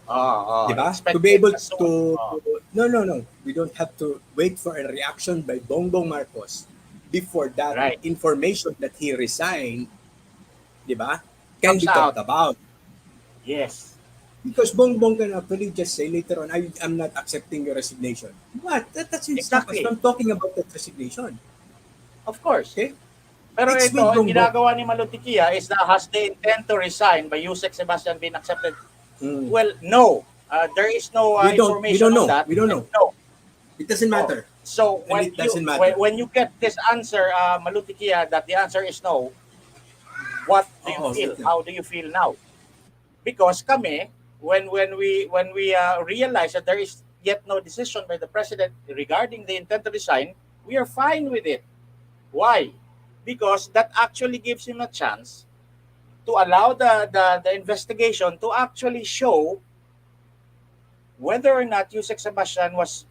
Diba? Expect To be it able as soon. to, no. We don't have to wait for a reaction by Bongbong Marcos before that Right. information that he resigned, diba, can Comes be out. talked about. Yes. Because Bongbong can actually just say later on, I'm not accepting your resignation. What? That's stop us Exactly. from talking about that resignation. Of course. Okay? Pero It's ito, with ang Bongbong. ginagawa ni Malutikia is that has the intent to resign by Yusek Sebastian been accepted? Mm. Well, no. There is no We don't information know. on that. We don't know. No. It doesn't matter. So And when it doesn't you matter. when you get this answer, Malutikia, that the answer is no, what do you Oo, feel? wait lang. How do you feel now? Because kami, when we realize that there is yet no decision by the president regarding the intent to resign, we are fine with it. Why? Because that actually gives him a chance to allow the investigation to actually show whether or not Yusek Sebastian was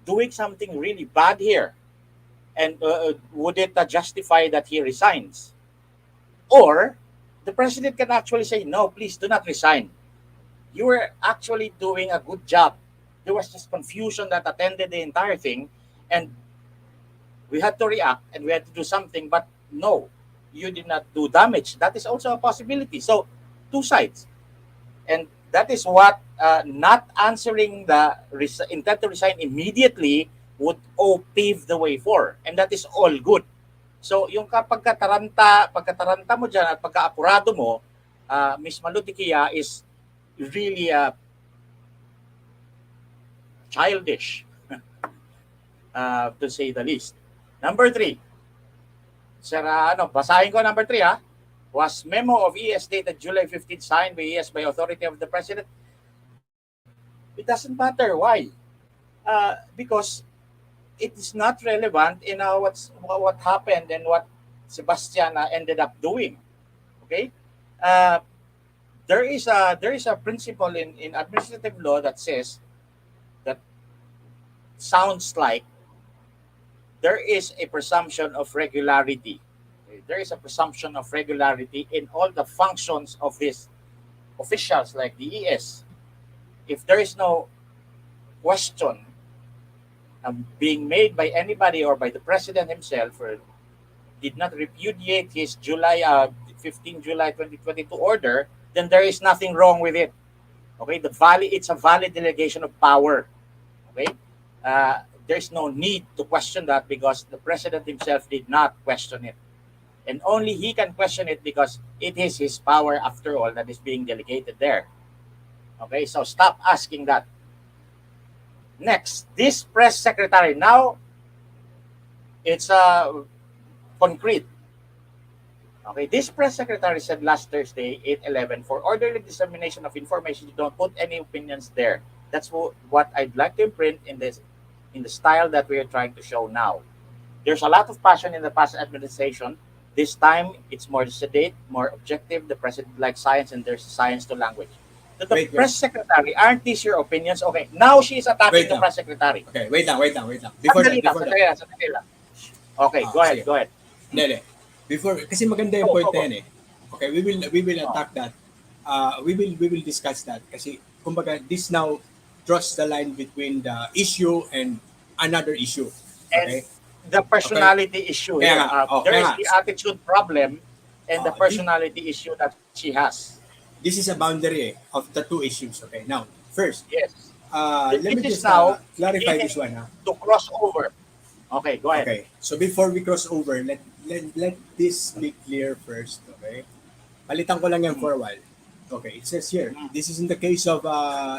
doing something really bad here? And would it justify that he resigns? Or the president can actually say, no, please do not resign. You were actually doing a good job. There was just confusion that attended the entire thing, and we had to react and we had to do something, but no, you did not do damage. That is also a possibility. So, two sides. And that is what not answering the intent to resign immediately would pave the way for. And that is all good. So, yung pagkataranta mo dyan at pagkaapurado mo, Ms. Malutikia is really childish, to say the least. Number 3. Sir, basahin ko number 3 ha. Was memo of ES dated July 15 signed by ES by authority of the President? It doesn't matter. Why? Because it is not relevant in what happened and what Sebastian ended up doing. Okay? There is a principle in administrative law that says that sounds like there is a presumption of regularity. There is a presumption of regularity in all the functions of these officials like the ES. If there is no question being made by anybody or by the president himself, or did not repudiate his 15 July 2022 order, then there is nothing wrong with it. Okay, it's a valid delegation of power. Okay, there's no need to question that because the president himself did not question it. And only he can question it because it is his power, after all, that is being delegated there. Okay, so stop asking that. Next, this press secretary. Now, it's concrete. Okay, this press secretary said last Thursday, 8/11, for orderly dissemination of information, you don't put any opinions there. That's what I'd like to imprint in the style that we are trying to show now. There's a lot of passion in the past administration. This time, it's more sedate, more objective. The president likes science, and there's science to language. The press secretary, aren't these your opinions? Okay, now she is attacking the press secretary. Okay, wait lang. Before that. Okay, go ahead. Hindi. Before, kasi maganda yung point na yan eh. Okay, we will attack that. We will discuss that kasi kumbaga this now draws the line between the issue and another issue. Okay? And the personality issue. There is the attitude problem and the personality issue that she has. This is a boundary of the two issues. Okay, now first, yes. Let me just clarify this one. To cross over. Okay, go ahead. Okay, so before we cross over, let this be clear first. Okay, palitan ko lang yan for a while. Okay, it says here, this is in the case of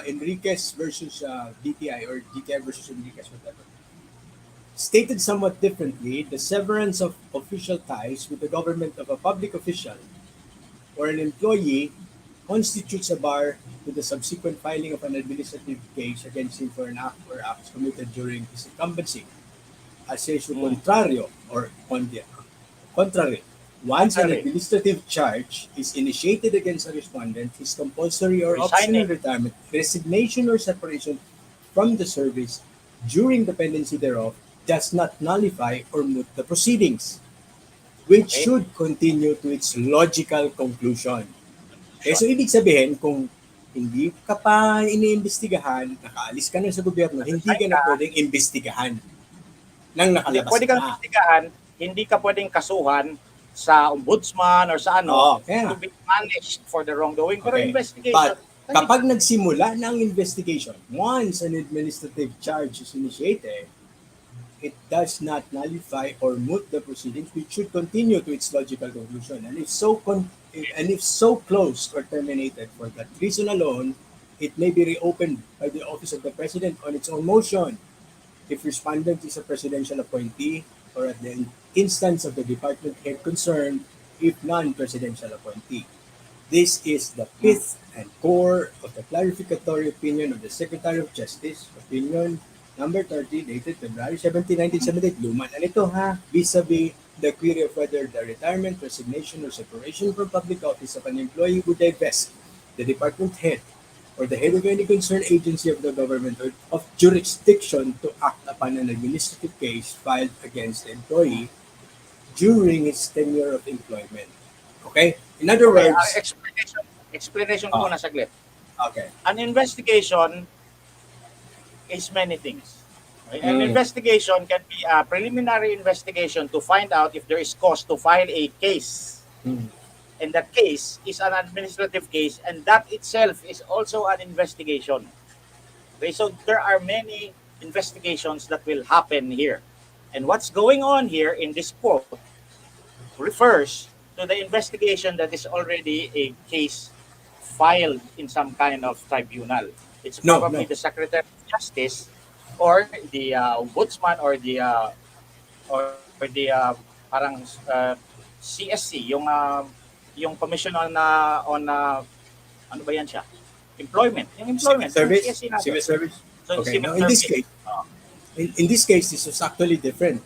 Enriquez versus DTI or DTI versus Enriquez, whatever. Stated somewhat differently, the severance of official ties with the government of a public official or an employee constitutes a bar to the subsequent filing of an administrative case against him for an act or acts committed during his incumbency. As issue contrario or contrary. Once an administrative charge is initiated against a respondent, his compulsory or optional retirement, resignation or separation from the service during the pendency thereof does not nullify or moot the proceedings, which should continue to its logical conclusion. Okay, so ibig sabihin, kung hindi ka pa iniimbestigahan, nakaalis ka na sa gobyerno, hindi ka na pwedeng imbestigahan nang nakalabas pwede kang imbestigahan, hindi ka pwedeng kasuhan sa ombudsman or sa to be managed for the wrongdoing. Pero investigation. But kapag nagsimula na ang investigation, once an administrative charge is initiated, it does not nullify or moot the proceedings, which should continue to its logical conclusion. And if so closed or terminated for that reason alone, it may be reopened by the office of the president on its own motion. If respondent is a presidential appointee or at the instance of the department head concerned, if non-presidential appointee. This is the fifth and core of the clarificatory opinion of the Secretary of Justice, opinion number 30, dated February 17, 1978. Luma na nito vis-a-vis the query of whether the retirement, resignation, or separation from public office of an employee would divest the department head or the head of any concerned agency of the government or of jurisdiction to act upon an administrative case filed against the employee during its tenure of employment. Okay? In other Okay, words, explanation ko ah, muna saglit. okay. An investigation is many things. Okay? An Mm. investigation can be a preliminary investigation to find out if there is cause to file a case. Mm. And that case is an administrative case, and that itself is also an investigation. Okay, so there are many investigations that will happen here. And what's going on here in this quote refers to the investigation that is already a case filed in some kind of tribunal. It's No, probably no. the Secretary of Justice or the ombudsman or the parang CSC, yung commission on ano ba yan siya? Employment. Yung Civil employment, yung service? CSC natin. Civil service? So yung Okay. civil Now, in this service. case, in this case, this is actually different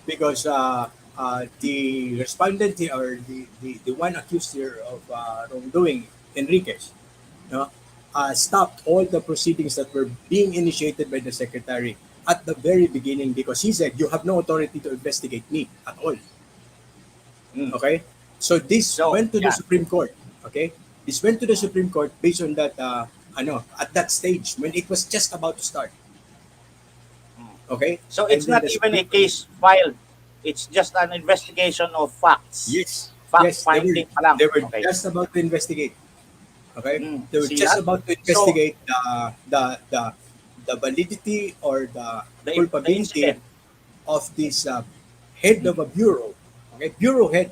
because the respondent here, or the one accused here of wrongdoing, Enriquez, no, stopped all the proceedings that were being initiated by the secretary at the very beginning because he said, you have no authority to investigate me at all. Mm. Okay? So this So, went to the yeah. Supreme Court. Okay? This went to the Supreme Court based on that, at that stage when it was just about to start. Okay? So And it's then not the even a Supreme- case filed. It's just an investigation of facts. Yes. Fact Yes, finding pa lang. they were Okay. just about to investigate. Okay? Mm. They were See just that? about to investigate the validity or the The culpability incident. of this head of a bureau. Okay? Bureau head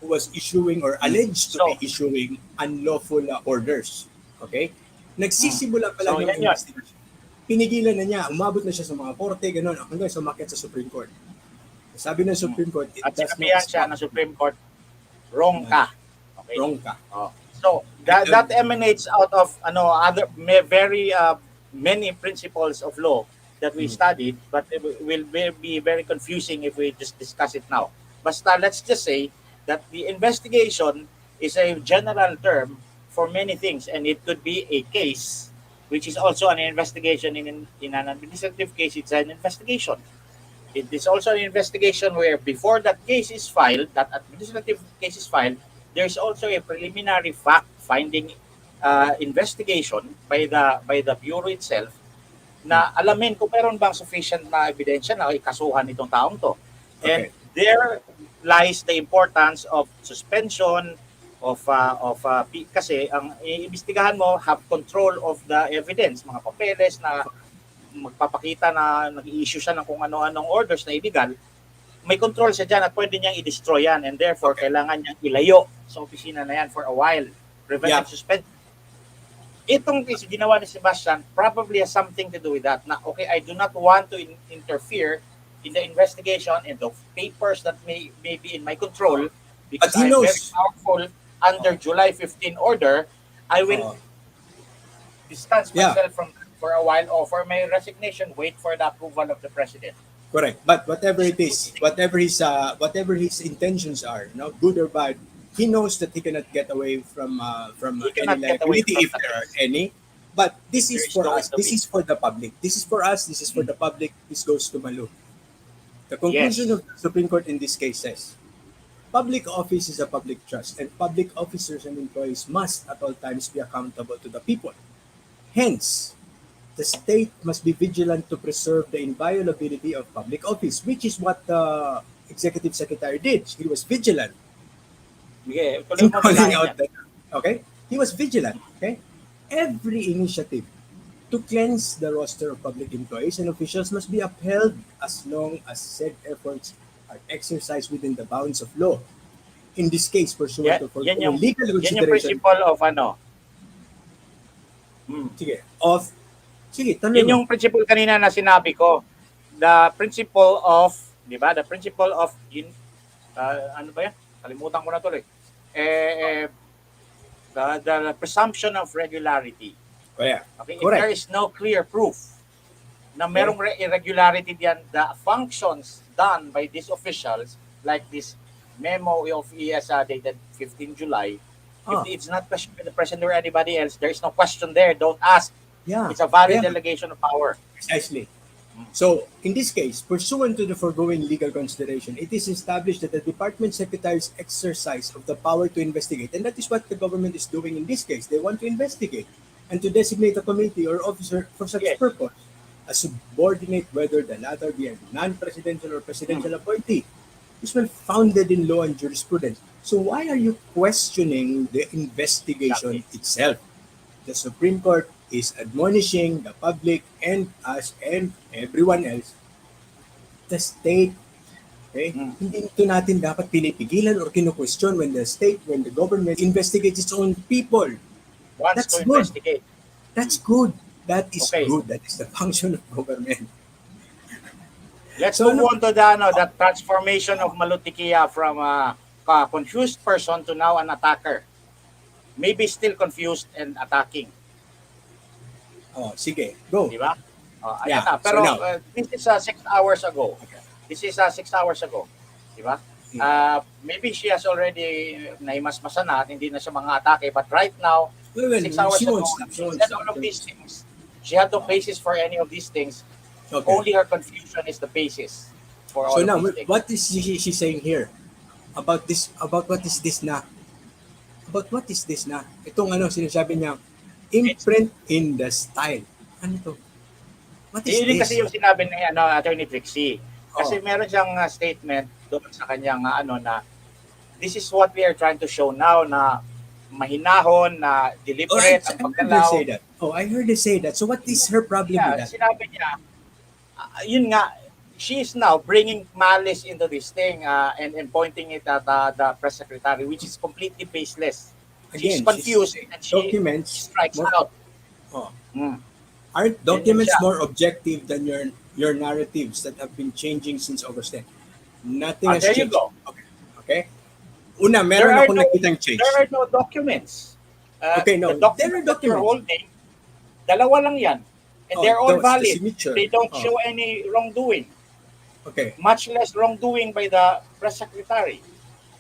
who was issuing or alleged to So- be issuing unlawful orders. Okay? Nagsisimula pa lang So, yung yan yun. investigation. Pinigilan na niya, umabot na siya sa mga korte, gano'n, hanggang sumakit sa Supreme Court. Sabi ng Supreme Court, it At does sinabihan not siya stop. ng Supreme Court, wrong ka. Okay? Wrong ka. Oh. So that emanates out of very many principles of law that we studied, but it will be very confusing if we just discuss it now. Basta let's just say that the investigation is a general term for many things, and it could be a case, which is also an investigation. In an administrative case, it's an investigation. It is also an investigation where before that case is filed, that administrative case is filed, there's also a preliminary fact-finding investigation by the bureau itself na alamin kung meron bang sufficient na ebidensya na ikasuhan itong taong to. And Okay. there lies the importance of suspension kasi ang iimbestigahan mo have control of the evidence, mga papeles na magpapakita na nag-i-issue siya ng kung ano-anong orders na illegal. May control siya dyan at pwede niyang i-destroy yan, and therefore kailangan niyang ilayo sa opisina na yan for a while. Preventive suspension. Itong ginawa ni Sebastian probably has something to do with that. Na, okay, I do not want to interfere in the investigation and the papers that may be in my control because But he I'm knows. very powerful under July 15 order. I will distance myself from for a while, offer my resignation, wait for the approval of the president. Correct. But whatever it is, whatever his intentions are, good or bad, he knows that he cannot get away from He any cannot get away liability from if that. there are any. But this is There is for no us. way to This be. is for the public. This is for us. This is for the public. This goes to Malu. The conclusion Yes. of the Supreme Court in this case says, public office is a public trust, and public officers and employees must at all times be accountable to the people. Hence, the state must be vigilant to preserve the inviolability of public office, which is what the executive secretary did. He was vigilant Sige, tuloy in mo calling basahin out yan. that. Okay? He was vigilant. Okay? Every initiative to cleanse the roster of public employees and officials must be upheld as long as said efforts are exercised within the bounds of law. In this case, pursuant to Yan yung legal yan yung consideration. principle of Sige, tanong Yan yung principle kanina na sinabi ko. The principle of, di ba? The principle of, ano ba yan? Kalimutan ko na tuloy. The presumption of regularity. Yeah. Okay? If Correct. there is no clear proof na merong irregularity diyan, the functions done by these officials, like this memo of ESA dated 15 July, Ah, If it's not questioned by the president or anybody else, there is no question there. Don't ask. yeah. It's a valid Kaya, delegation of power. precisely. So, in this case, pursuant to the foregoing legal consideration, it is established that the department secretary's exercise of the power to investigate, and that is what the government is doing in this case. They want to investigate and to designate a committee or officer for such Yes. purpose, a subordinate, whether the latter be a non-presidential or presidential appointee, is well founded in law and jurisprudence. So, why are you questioning the investigation Exactly. itself? The Supreme Court is admonishing the public and us and everyone else, the state, okay? Mm. Hindi ito natin dapat pinipigilan or kinu-question when the state, when the government investigates its own people. Wants That's to good. investigate. That's good. That is Okay. good. That is the function of government. Let's So, move on to the transformation of Malutikia from a confused person to now an attacker. Maybe still confused and attacking. Oh, sige, go. Di ba? Ayan Yeah, na. so Pero now- this is 6 hours ago. Okay. This is 6 hours ago. Di ba? Maybe she has already naimasmasan na at hindi na siya mga atake. But right now, Well, 6 hours she ago, wants she she wants said all of these things. She had no basis for any of these things. Okay. Only her confusion is the basis for all So of now, these things. what is she saying here? About this, about what is this na? About what is this na? Itong sinasabi niya, imprint in the style. Ano to? What is Yun din this? kasi yung sinabi ni Attorney Trixie. Kasi Oh. meron siyang statement doon sa kanyang na this is what we are trying to show now na mahinahon, na deliberate ang I heard her paggalaw. say that. Oh, I heard her say that. So what is her problem with Yeah, that? sinabi niya, yun nga, she is now bringing malice into this thing and pointing it at the press secretary, which is completely baseless. She's Again, confused and she documents strikes more- out. Oh. Mm. Aren't documents siya. more objective than your narratives that have been changing since August 10? Nothing has There you changed. go. Okay. Okay? Una, meron There are akong no- nakitang change. There are no documents. Okay, no, The documents there are that you're documents. holding, dalawa lang yan. And Oh, they're all those, the valid. signature. They don't Oh. show any wrongdoing. Okay. Much less wrongdoing by the press secretary.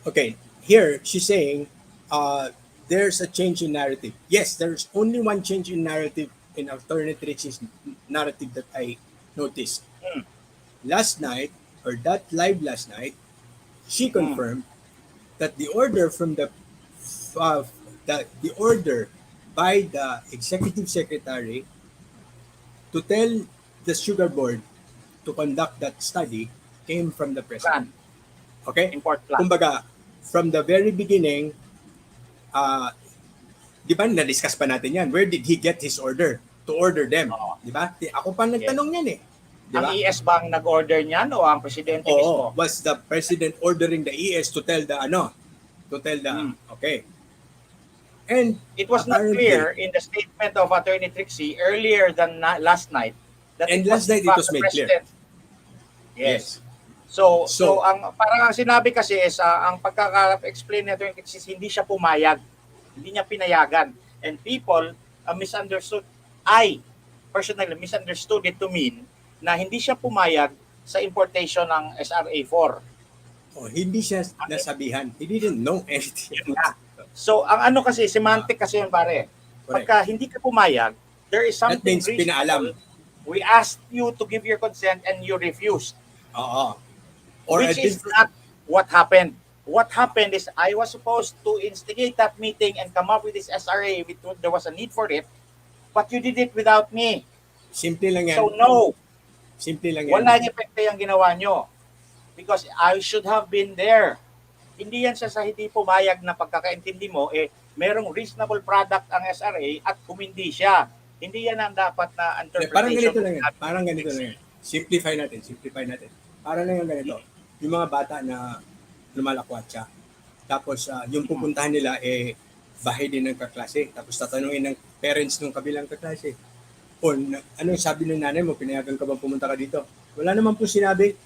Okay, here she's saying there's a change in narrative. Yes, there's only one change in narrative in Attorney Trixie's narrative that I noticed. Hmm. Last night, or that live last night, she confirmed that the order from the order by the executive secretary to tell the sugar board to conduct that study came from the president. Plan. Okay? Import plan. Kumbaga, from the very beginning, di ba, na-discuss pa natin yan. Where did he get his order to order them? Oo. Di ba? Ako pa nagtanong yan eh. Di Ang ba? ES ba ang nag-order niyan o ang presidente Oo, mismo? was the president ordering the ES to tell the okay. And It was not apparently- clear in the statement of Attorney Trixie earlier than last night that And it was last night in it fact was the made clear. president. Yes. So So- ang parang ang sinabi kasi is ang pagkaka-explain ni Attorney Trixie is hindi siya pumayag. Hindi niya pinayagan. And people misunderstood. I personally misunderstood it to mean na hindi siya pumayag sa importation ng SRA-4. hindi siya nasabihan. He didn't know anything. Yun nga. So, ang ano kasi, semantic kasi yun, pare. Correct. Pagka hindi ka pumayag, there is That something means pinaalam. We asked you to give your consent and you refused. Oo. Or Which a is different- not what happened. What happened is I was supposed to instigate that meeting and come up with this SRA. There was a need for it. But you did it without me. Simple lang yan. So, no. Simple lang yan. Walang epekto yung ginawa nyo. Because I should have been there. Hindi yan siya sa hindi pumayag na pagkakaintindi mo, merong reasonable product ang SRA at kung hindi siya. Hindi yan ang dapat na interpretation. Parang ganito lang yan. Parang ganito lang yan. Simplify natin. Parang lang yung ganito. Yung mga bata na lumalakwatsa. Tapos yung pupuntahan nila bahay din ng kaklase. Tapos tatanungin ng parents ng kabilang kaklase. O anong sabi ng nanay mo? Pinayagan ka ba pumunta ka dito? Wala naman po sinabi.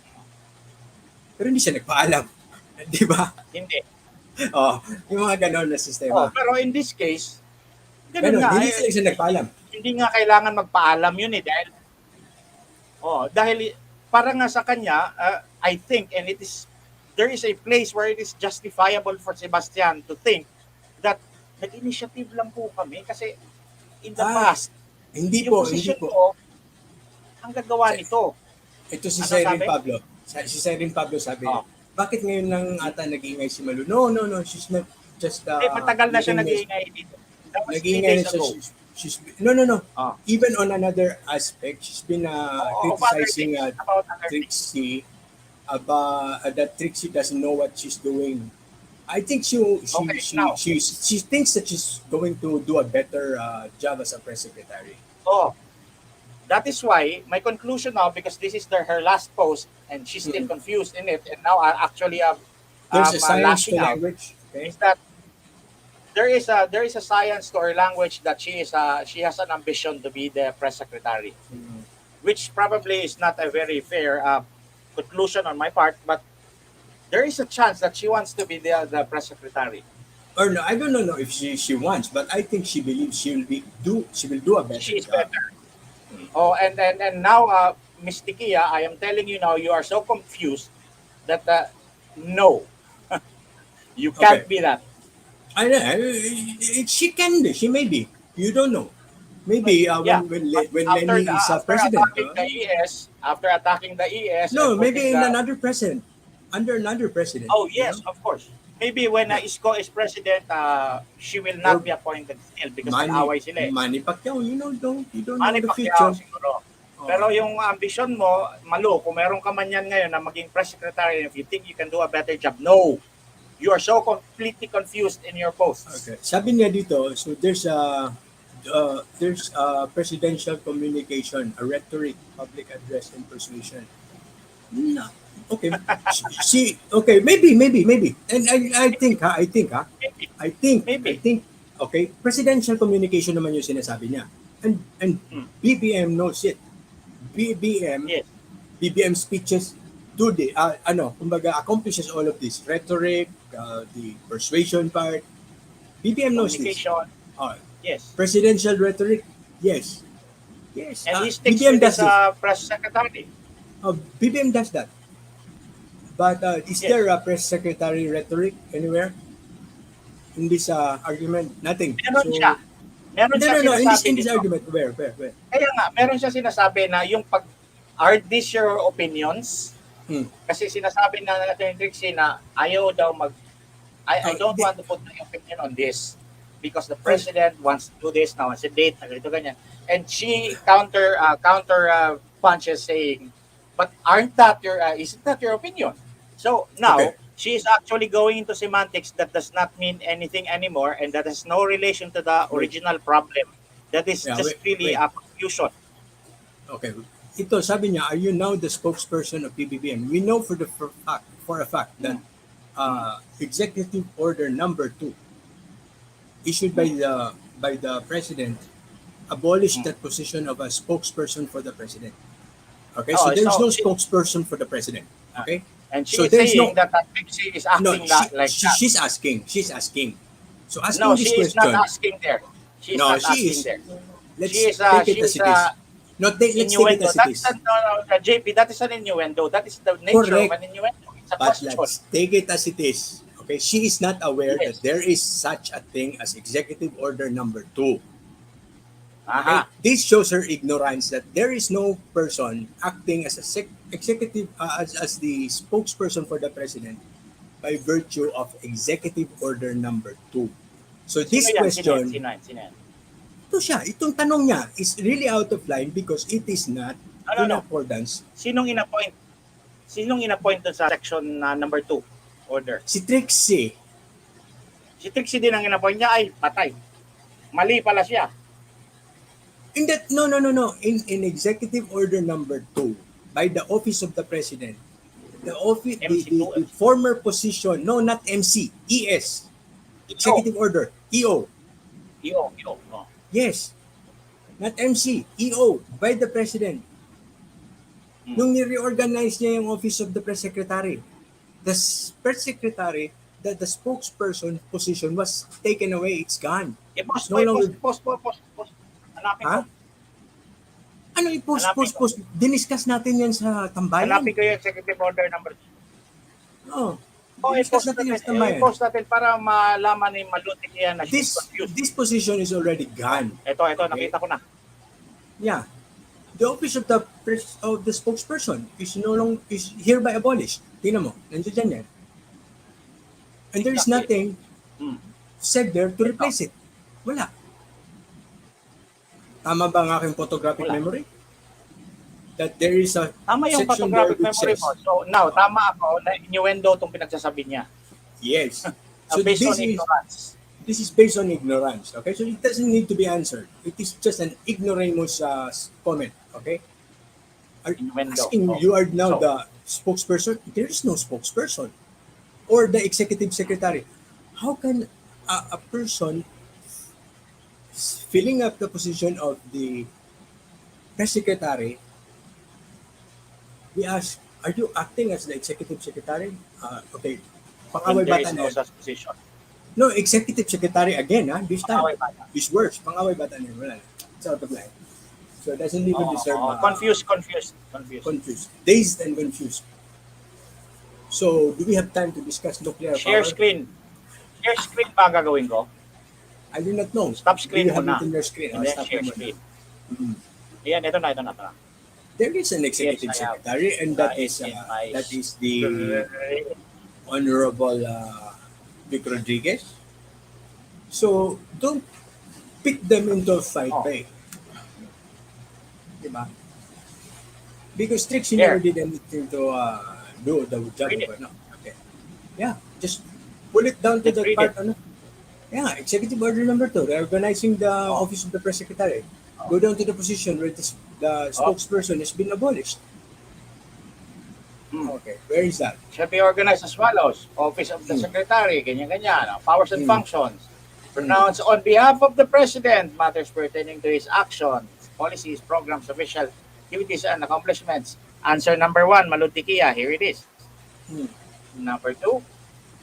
Pero hindi siya nagpaalam. Di ba? Hindi. Yung mga ganon na sistema. Pero in this case, ganun Ganon, nga. hindi sila siya nagpaalam. Hindi nga kailangan magpaalam yun dahil para nga sa kanya, I think, and there is a place where it is justifiable for Sebastian to think that nag-initiative lang po kami kasi in the Ah, past, hindi yung po, hindi posisyon po. ko, ang gagawa nito. Ito si Ano Siren sabi? Pablo. Si Siren Pablo sabi niya, Oh. bakit ngayon lang ata nag-iingay si Malu? No, no, no. She's not just Matagal na siya giving us, nag-iingay dito. That was 3 nag-iingay na days siya. ago. No, no, no. Oh. Even on another aspect, she's been Of other criticizing things, about other things. Trixie about that Trixie doesn't know what she's doing. I think Okay, now, she thinks that she's going to do a better job as a press secretary. oh, that is why my conclusion now, because this is her last post and she's still Mm. confused in it, and now I actually There's a science to lashing out, language. Okay. is that there is a science to her language that she has an ambition to be the press secretary, Mm. which probably is not a very fair conclusion on my part, but there is a chance that she wants to be the press secretary. Or no, I don't know if she wants, but I think she believes she will do a better She is job. better. Oh, and now, Miss Tikia, I am telling you now, you are so confused that no, you can't Okay. be that. I know she can be, she may be. You don't know. Maybe Yeah, when after Lenny is after president. attacking the ES, No, and maybe putting in the another president, under another president. oh You know, yes, of course. Maybe when yeah. Isko is president, she will not Or be appointed still because Manny nag-away sila eh. Manny Pacquiao. You don't know Manny the Pacquiao future. siguro. Oh, Pero yung ambisyon mo, Malu, kung meron ka man yan ngayon na maging press secretary, if you think you can do a better job, no. You are so completely confused in your posts. okay. Sabi niya dito, so there's a presidential communication, a rhetoric, public address, and persuasion. No. Okay. Okay, maybe. And I think Maybe. I Maybe. think okay, presidential communication naman yung sinasabi niya. And Hmm. BBM knows it. BBM Yes. BBM speeches do the kumbaga accomplishes all of this rhetoric, the persuasion part. BBM knows this. Communication. Uh, Yes. Presidential rhetoric, yes. Yes. And he sticks BBM with does his this. press secretary. BBM does that. But is Yes. there a press secretary rhetoric anywhere in this argument? Nothing. Meron So siya. Meron siya no. sinasabi In this dito. argument, where? Kaya nga, meron siya sinasabi na yung are these your opinions? Hmm. Kasi sinasabi na natin Trixie na ayaw daw I don't want to put my opinion on this because the president wants to do this now, wants a date, na ganito, ganyan. And she counter punches saying, but isn't that your opinion? So now, Okay. she is actually going into semantics that does not mean anything anymore and that has no relation to the original problem. That is Yeah, just really wait. a confusion. Okay. Ito, sabi niya, are you now the spokesperson of PBBM? We know for a fact that Executive Order Number 2 issued by the President abolished that position of a spokesperson for the President. Okay, so there's no spokesperson for the President. Okay, and she so is there's saying that Trixie is acting like that. She's asking. So asking No, this she is question. not asking there. She is No, not she asking is. there. Let's She is take it as it is. No, let's take it innuendo. as it That is. is JP, that is an innuendo. That is the nature Correct. of an innuendo. It's a But question. let's take it as it is. Okay, she is not aware Yes. that there is such a thing as Executive Order Number 2. Okay, Aha. this shows her ignorance that there is no person acting as a executive as the spokesperson for the president by virtue of Executive Order Number 2. So this Sino yan? question, Sino yan? itong tanong niya is really out of line because it is not in No. accordance. Sinong inappoint? Sinong inappoint dun sa section number 2 order? Si Trixie, Si Trixie din ang inappoint niya ay patay. Mali pala siya. in that no in Executive Order Number 2 by the Office of the President, the office the former position, no, not MC, ES, Executive Order, EO. EO. Oh. Yes, not MC, EO by the President. Nung ni-reorganize niya yung Office of the Press Secretary, the Press Secretary, the spokesperson position was taken away. It's gone. Post. Hanapin Ha? ko. Ano i-post? Diniscuss natin yan sa tambayan. Hanapin ko yung executive order number 2. Oh, I-discuss natin yung tama yan. I-post natin para malaman ni Maluti yan na she's confused. This position is already gone. Ito, Okay. nakita ko na. Yeah. The office of the spokesperson is hereby abolished. Tingnan mo, nandiyan yan. And there is nothing said there to replace it. Wala. Tama ba ang aking photographic memory? That there is a tama yung section photographic there which memory says, mo. So now, tama ako na innuendo itong pinagsasabi niya. yes. So based on ignorance. This is based on ignorance. Okay, so it doesn't need to be answered. It is just an ignoramus comment. Okay. You are now the spokesperson. There is no spokesperson or the executive secretary. How can a person filling up the position of the press secretary be asked, are you acting as the executive secretary? Okay. Pang-away There bata is na no yan. such position. No, executive secretary again, this time. Pang-away bata. This words, pang-away bata na yun. Wala na. It's out of line. So it doesn't even deserve confused. Dazed and confused. So, do we have time to discuss nuclear Share power? screen. Share screen ba ang gagawin ko? I do not know. Stop screen Do you have muna. it in your screen? And then Stop share mo muna. screen. Mhm. Ayan, ito na. There is an executive Yes, I have. secretary, and that It is in my the Honorable Vic Rodriguez. So, don't pick them into a fight, eh? Diba? Because Trixie never did anything to do the job of no. Okay. Yeah, just pull it down to the part. Yeah, Executive Order number 2, reorganizing the Office of the Press Secretary. Go down to the position where the spokesperson has been abolished. Okay, where is that? Shall be organized as follows. Office of the Secretary, ganyan-ganyan. Powers and functions. Pronounce on behalf of the President matters pertaining to his actions, policies, programs, official activities, and accomplishments. Answer number 1, Malutikia. Here it is. Number 2,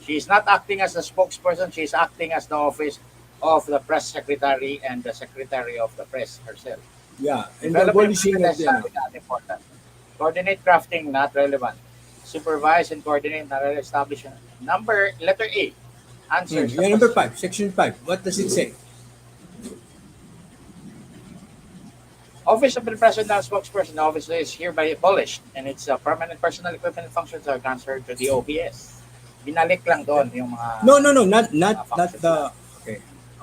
she is not acting as the spokesperson. She is acting as the office of the Press Secretary and the Secretary of the Press herself. Yeah, and the abolishing of important. Coordinate crafting, not relevant. Supervise and coordinate, not relevant. Establishment. Letter A. Answers. Number 5, section 5. What does it say? Office of the President and Spokesperson. The office is hereby abolished and its permanent personal equipment and functions are transferred to the OPS. Binalik lang doon yung mga... No, not the...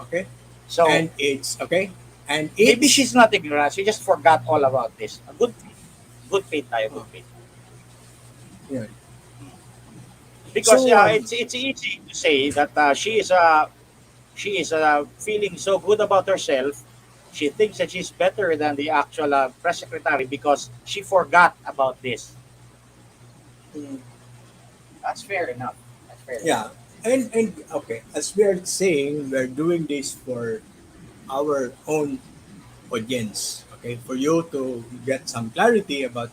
Okay. So, and it's... Okay. And maybe she's not ignorant. She just forgot all about this. Good faith tayo, good faith. Yeah. Because So, it's easy to say that she is feeling so good about herself. She thinks that she's better than the actual press secretary because she forgot about this. That's fair enough. Yeah. And okay, as we are saying, we're doing this for our own audience. Okay, for you to get some clarity about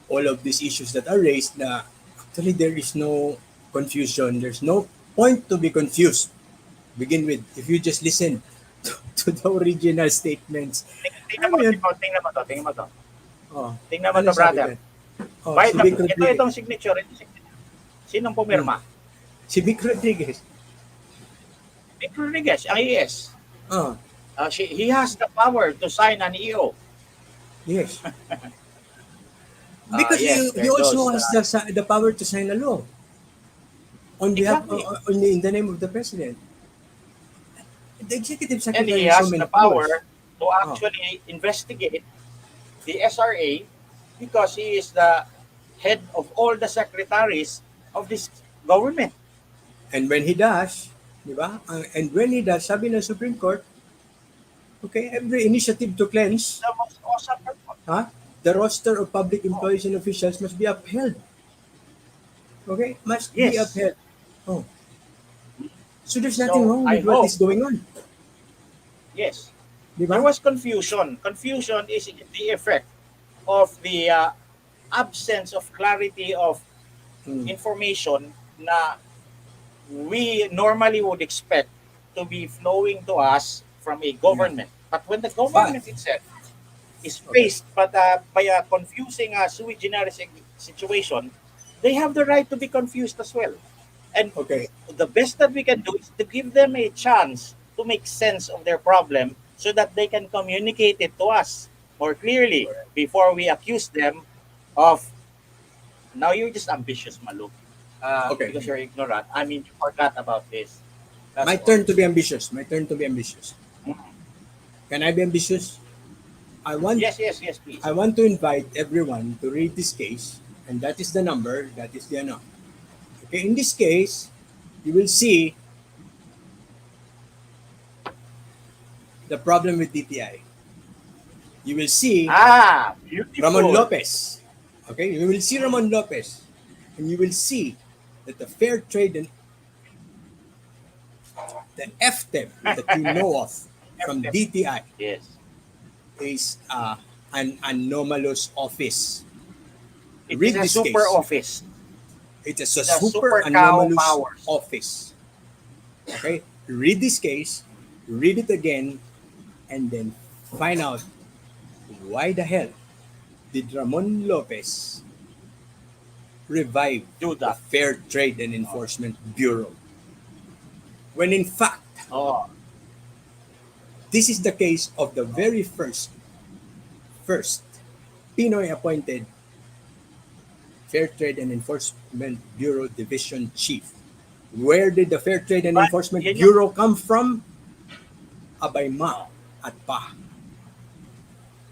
all of these issues that are raised. Na actually there is no confusion. There's no point to be confused. Begin with, if you just listen to the original statements. Tingnan mo to. Tingnan mo Ano to, brother. Sabi? Si Vic Rodriguez. Itong signature. Sinong pumirma? Si Vic Rodriguez. Vic Rodriguez, ang ES. Oh, He has the power to sign an EO. yes. Because yes, he also those, has the power to sign a law on behalf Exactly. in the name of the president. The executive And secretary he has has so many the power powers. to actually investigate the SRA because he is the head of all the secretaries of this government. And when he does, di ba? And when he does, sabi ng Supreme Court, okay, every initiative to cleanse, The most awesome person. the roster of public employees and officials must be upheld. Okay? Must be Yes. upheld. Oh. So there's nothing So, wrong I with what hope- is going on. Yes. Di ba? There was confusion. Confusion is the effect of the absence of clarity of information na we normally would expect to be flowing to us from a government. But when the government itself is faced by a confusing sui generis situation, they have the right to be confused as well. And Okay. the best that we can do is to give them a chance to make sense of their problem so that they can communicate it to us more clearly before we accuse them of, now you're just ambitious, Malu. Okay. Because you're ignorant. I mean, you forgot about this. That's My all. turn to be ambitious. My turn to be ambitious. Mm. Can I be ambitious? I want Yes, yes, yes, please. I want to invite everyone to read this case, and that is the number, that is the ano. Okay, in this case, you will see the problem with DTI. You will see Beautiful. Ramon Lopez. Okay, you will see Ramon Lopez, and you will see that the fair trade and the FTEP that you know of from DTI Yes. is an anomalous office. It Read is a this super case. office. It is a The super super cow anomalous powers. office. Okay? Read this case, read it again, and then find out why the hell did Ramon Lopez revive Do the that. Fair Trade and Enforcement Bureau? When in fact, Oh, this is the case of the very first Pinoy appointed Fair Trade and Enforcement Bureau Division Chief. Where did the Fair Trade and But Enforcement yan yung- Bureau come from? Abayma at Pa.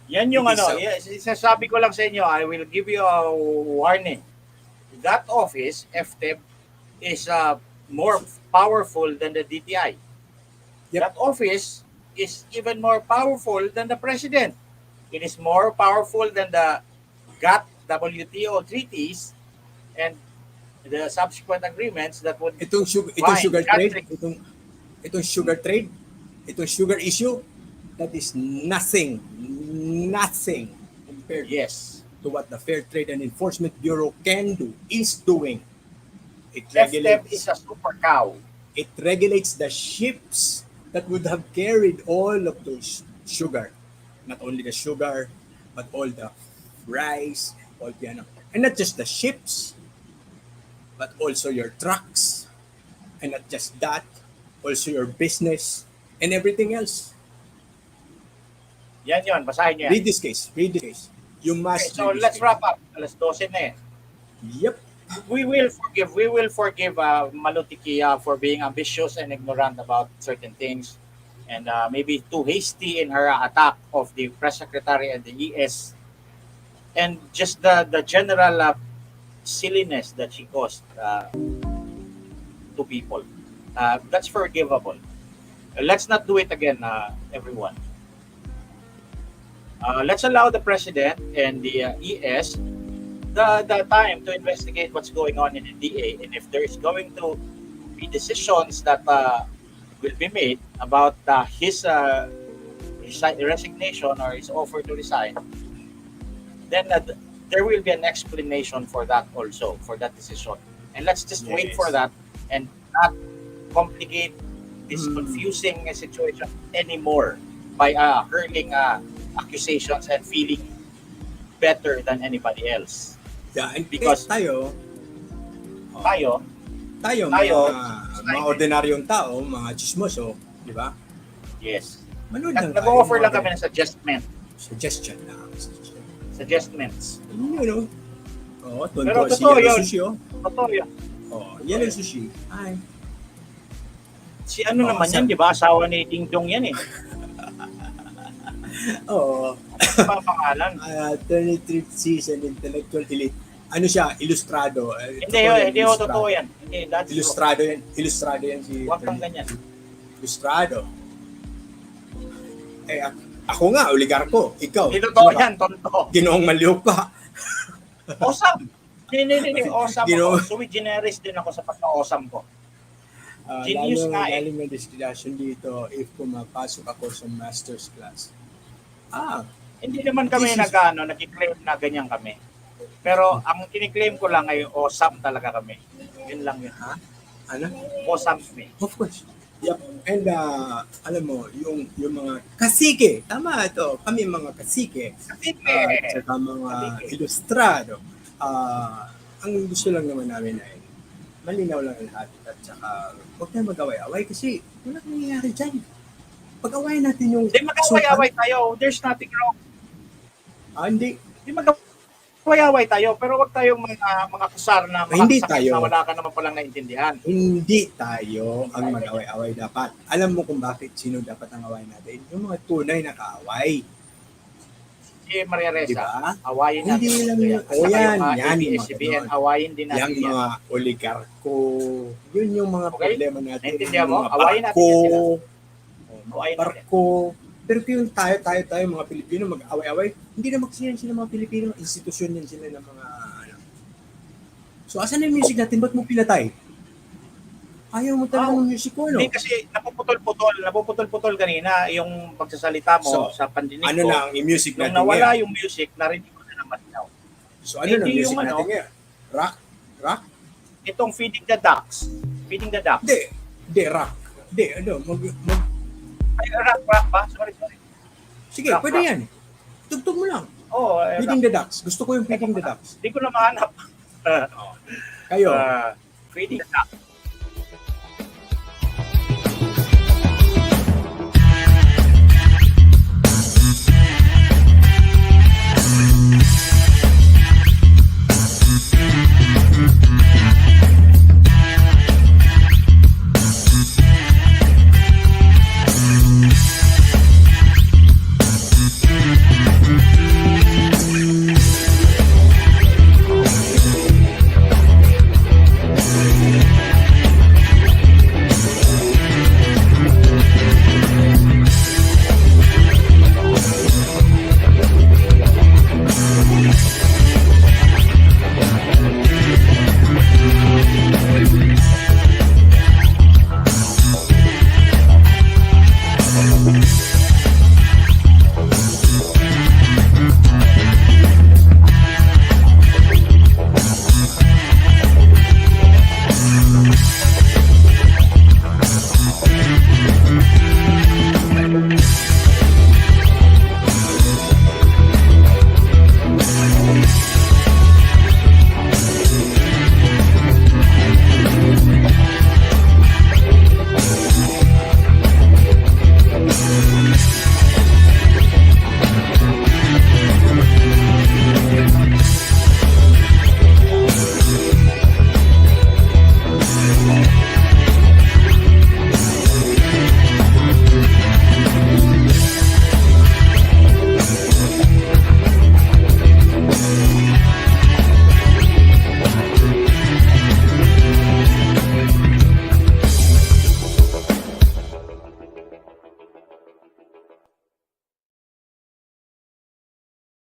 yan yung It is ano, a- sasabi ko lang sa inyo, I will give you a warning. That office, FTEB, is more powerful than the DTI. Yep. That office is even more powerful than the president. It is more powerful than the GATT WTO treaties and the subsequent agreements that would Itong Fine. sugar trade, Country. itong sugar trade, itong sugar issue, that is nothing compared yes. to what the Fair Trade and Enforcement Bureau can do, is doing. It FTEB regulates, is a super cow. it regulates the ships that would have carried all of those sugar. Not only the sugar, but all the rice, all the ano. And not just the ships, but also your trucks. And not just that, also your business and everything else. Yan yun, basahin niyo yan. Read this case. Read this case. You must Okay, so read this let's case. wrap up. Alas 12 na eh. Yep. We will forgive Malutikia for being ambitious and ignorant about certain things, and maybe too hasty in her attack of the press secretary and the ES, and just the general silliness that she caused to people. That's forgivable. Let's not do it again, everyone. Let's allow the president and the ES the time to investigate what's going on in the DA, and if there is going to be decisions that will be made about his resignation or his offer to resign, then there will be an explanation for that also, for that decision. And let's just wait Yes. for that and not complicate this Mm. confusing situation anymore by hurling accusations and feeling better than anybody else. Yeah, and Because- tayo, Tayo, mga ordinaryong tao, mga chismoso, di ba? yes. Manood lang tayo. Nag-offer lang mga kami ng suggestion lang. suggestions. You know, oh, Pero tonto si totoo Yellow yun. Sushi, oh. Totoo yun. Oh, Yellow Sushi. Ay, Si ano naman yan, di ba? Asawa ni Ding Dong yan eh. oh, Ano pa ang pangalan? Attorney Trixie and intellectual elite. Ano siya, ilustrado. Hindi ho, totoo yan. Hindi, that's true. Ilustrado yan si Huwag kang ganyan. Ilustrado. Eh, ako nga, oligarko. Ikaw. Hindi totoo Diba? yan, tonto. Ginoong maliw pa. Awesome. Hindi. Awesome Gino- ako. Sui generis din ako sa pagka-awesome ko. Genius nga eh. Lalim ng discussion dito if pumapasok ako sa master's class. Hindi naman kami This is- nag-claim na ganyan kami. Pero ang kiniklaim ko lang ay awesome talaga kami. Yun lang yun. Ano? Awesome kami. Of course. Yep. And alam mo, yung mga kasike, tama ito, kami mga kasike, Kasi at saka mga Kasike. ilustrado, ang gusto lang naman namin ay malinaw lang ang lahat at saka huwag tayong mag-away-away kasi wala kang nangyayari dyan. Pag-awayan natin yung Hindi mag-away-away tayo. There's nothing wrong. Hindi. Hindi mag-away-away tayo, pero wag tayong mga kusar na Hindi makakasakit tayo. na wala ka naman palang naintindihan. Hindi tayo ang mag-away-away dapat. Alam mo kung bakit sino dapat ang awayin natin? Yung mga tunay na kaaway. Si Maria Reza, Diba? awayin Hindi natin. lang yun. At saka Yan, yung mga yan, yung mga ABS-CBN, ganon. awayin din natin Yung yan. mga oligarko, yun yung mga Okay? problema natin. Naintindihan mo? Yung mga Awayin natin barko, yan sila. mga Awayin barko. Pero yung tayo mga Pilipino mag-away-away, hindi naman kasi yan sila mga Pilipino, institusyon yan sila ng mga ano. So asan na yung music natin? Ba't mo pinatay? Ayaw mo talaga ng music ko, no? Hindi kasi napuputol-putol kanina yung pagsasalita mo So, sa pandinig Ano ko. na ang music Nung natin nawala ngayon? yung music, narinig ko na naman daw. So ano na Hindi music yung ano, natin ngayon? Rock? Rock? Itong Feeding the Ducks. Feeding the Ducks. Hindi, rock. Hindi, ano, Ay, rap ba? Sorry. sige, Rock, pwede rock. yan. Tugtog mo lang. Oo, Feeding the Ducks. Gusto ko yung Feeding the Ducks. Hindi ko na mahanap. Kayo, Feeding the Ducks.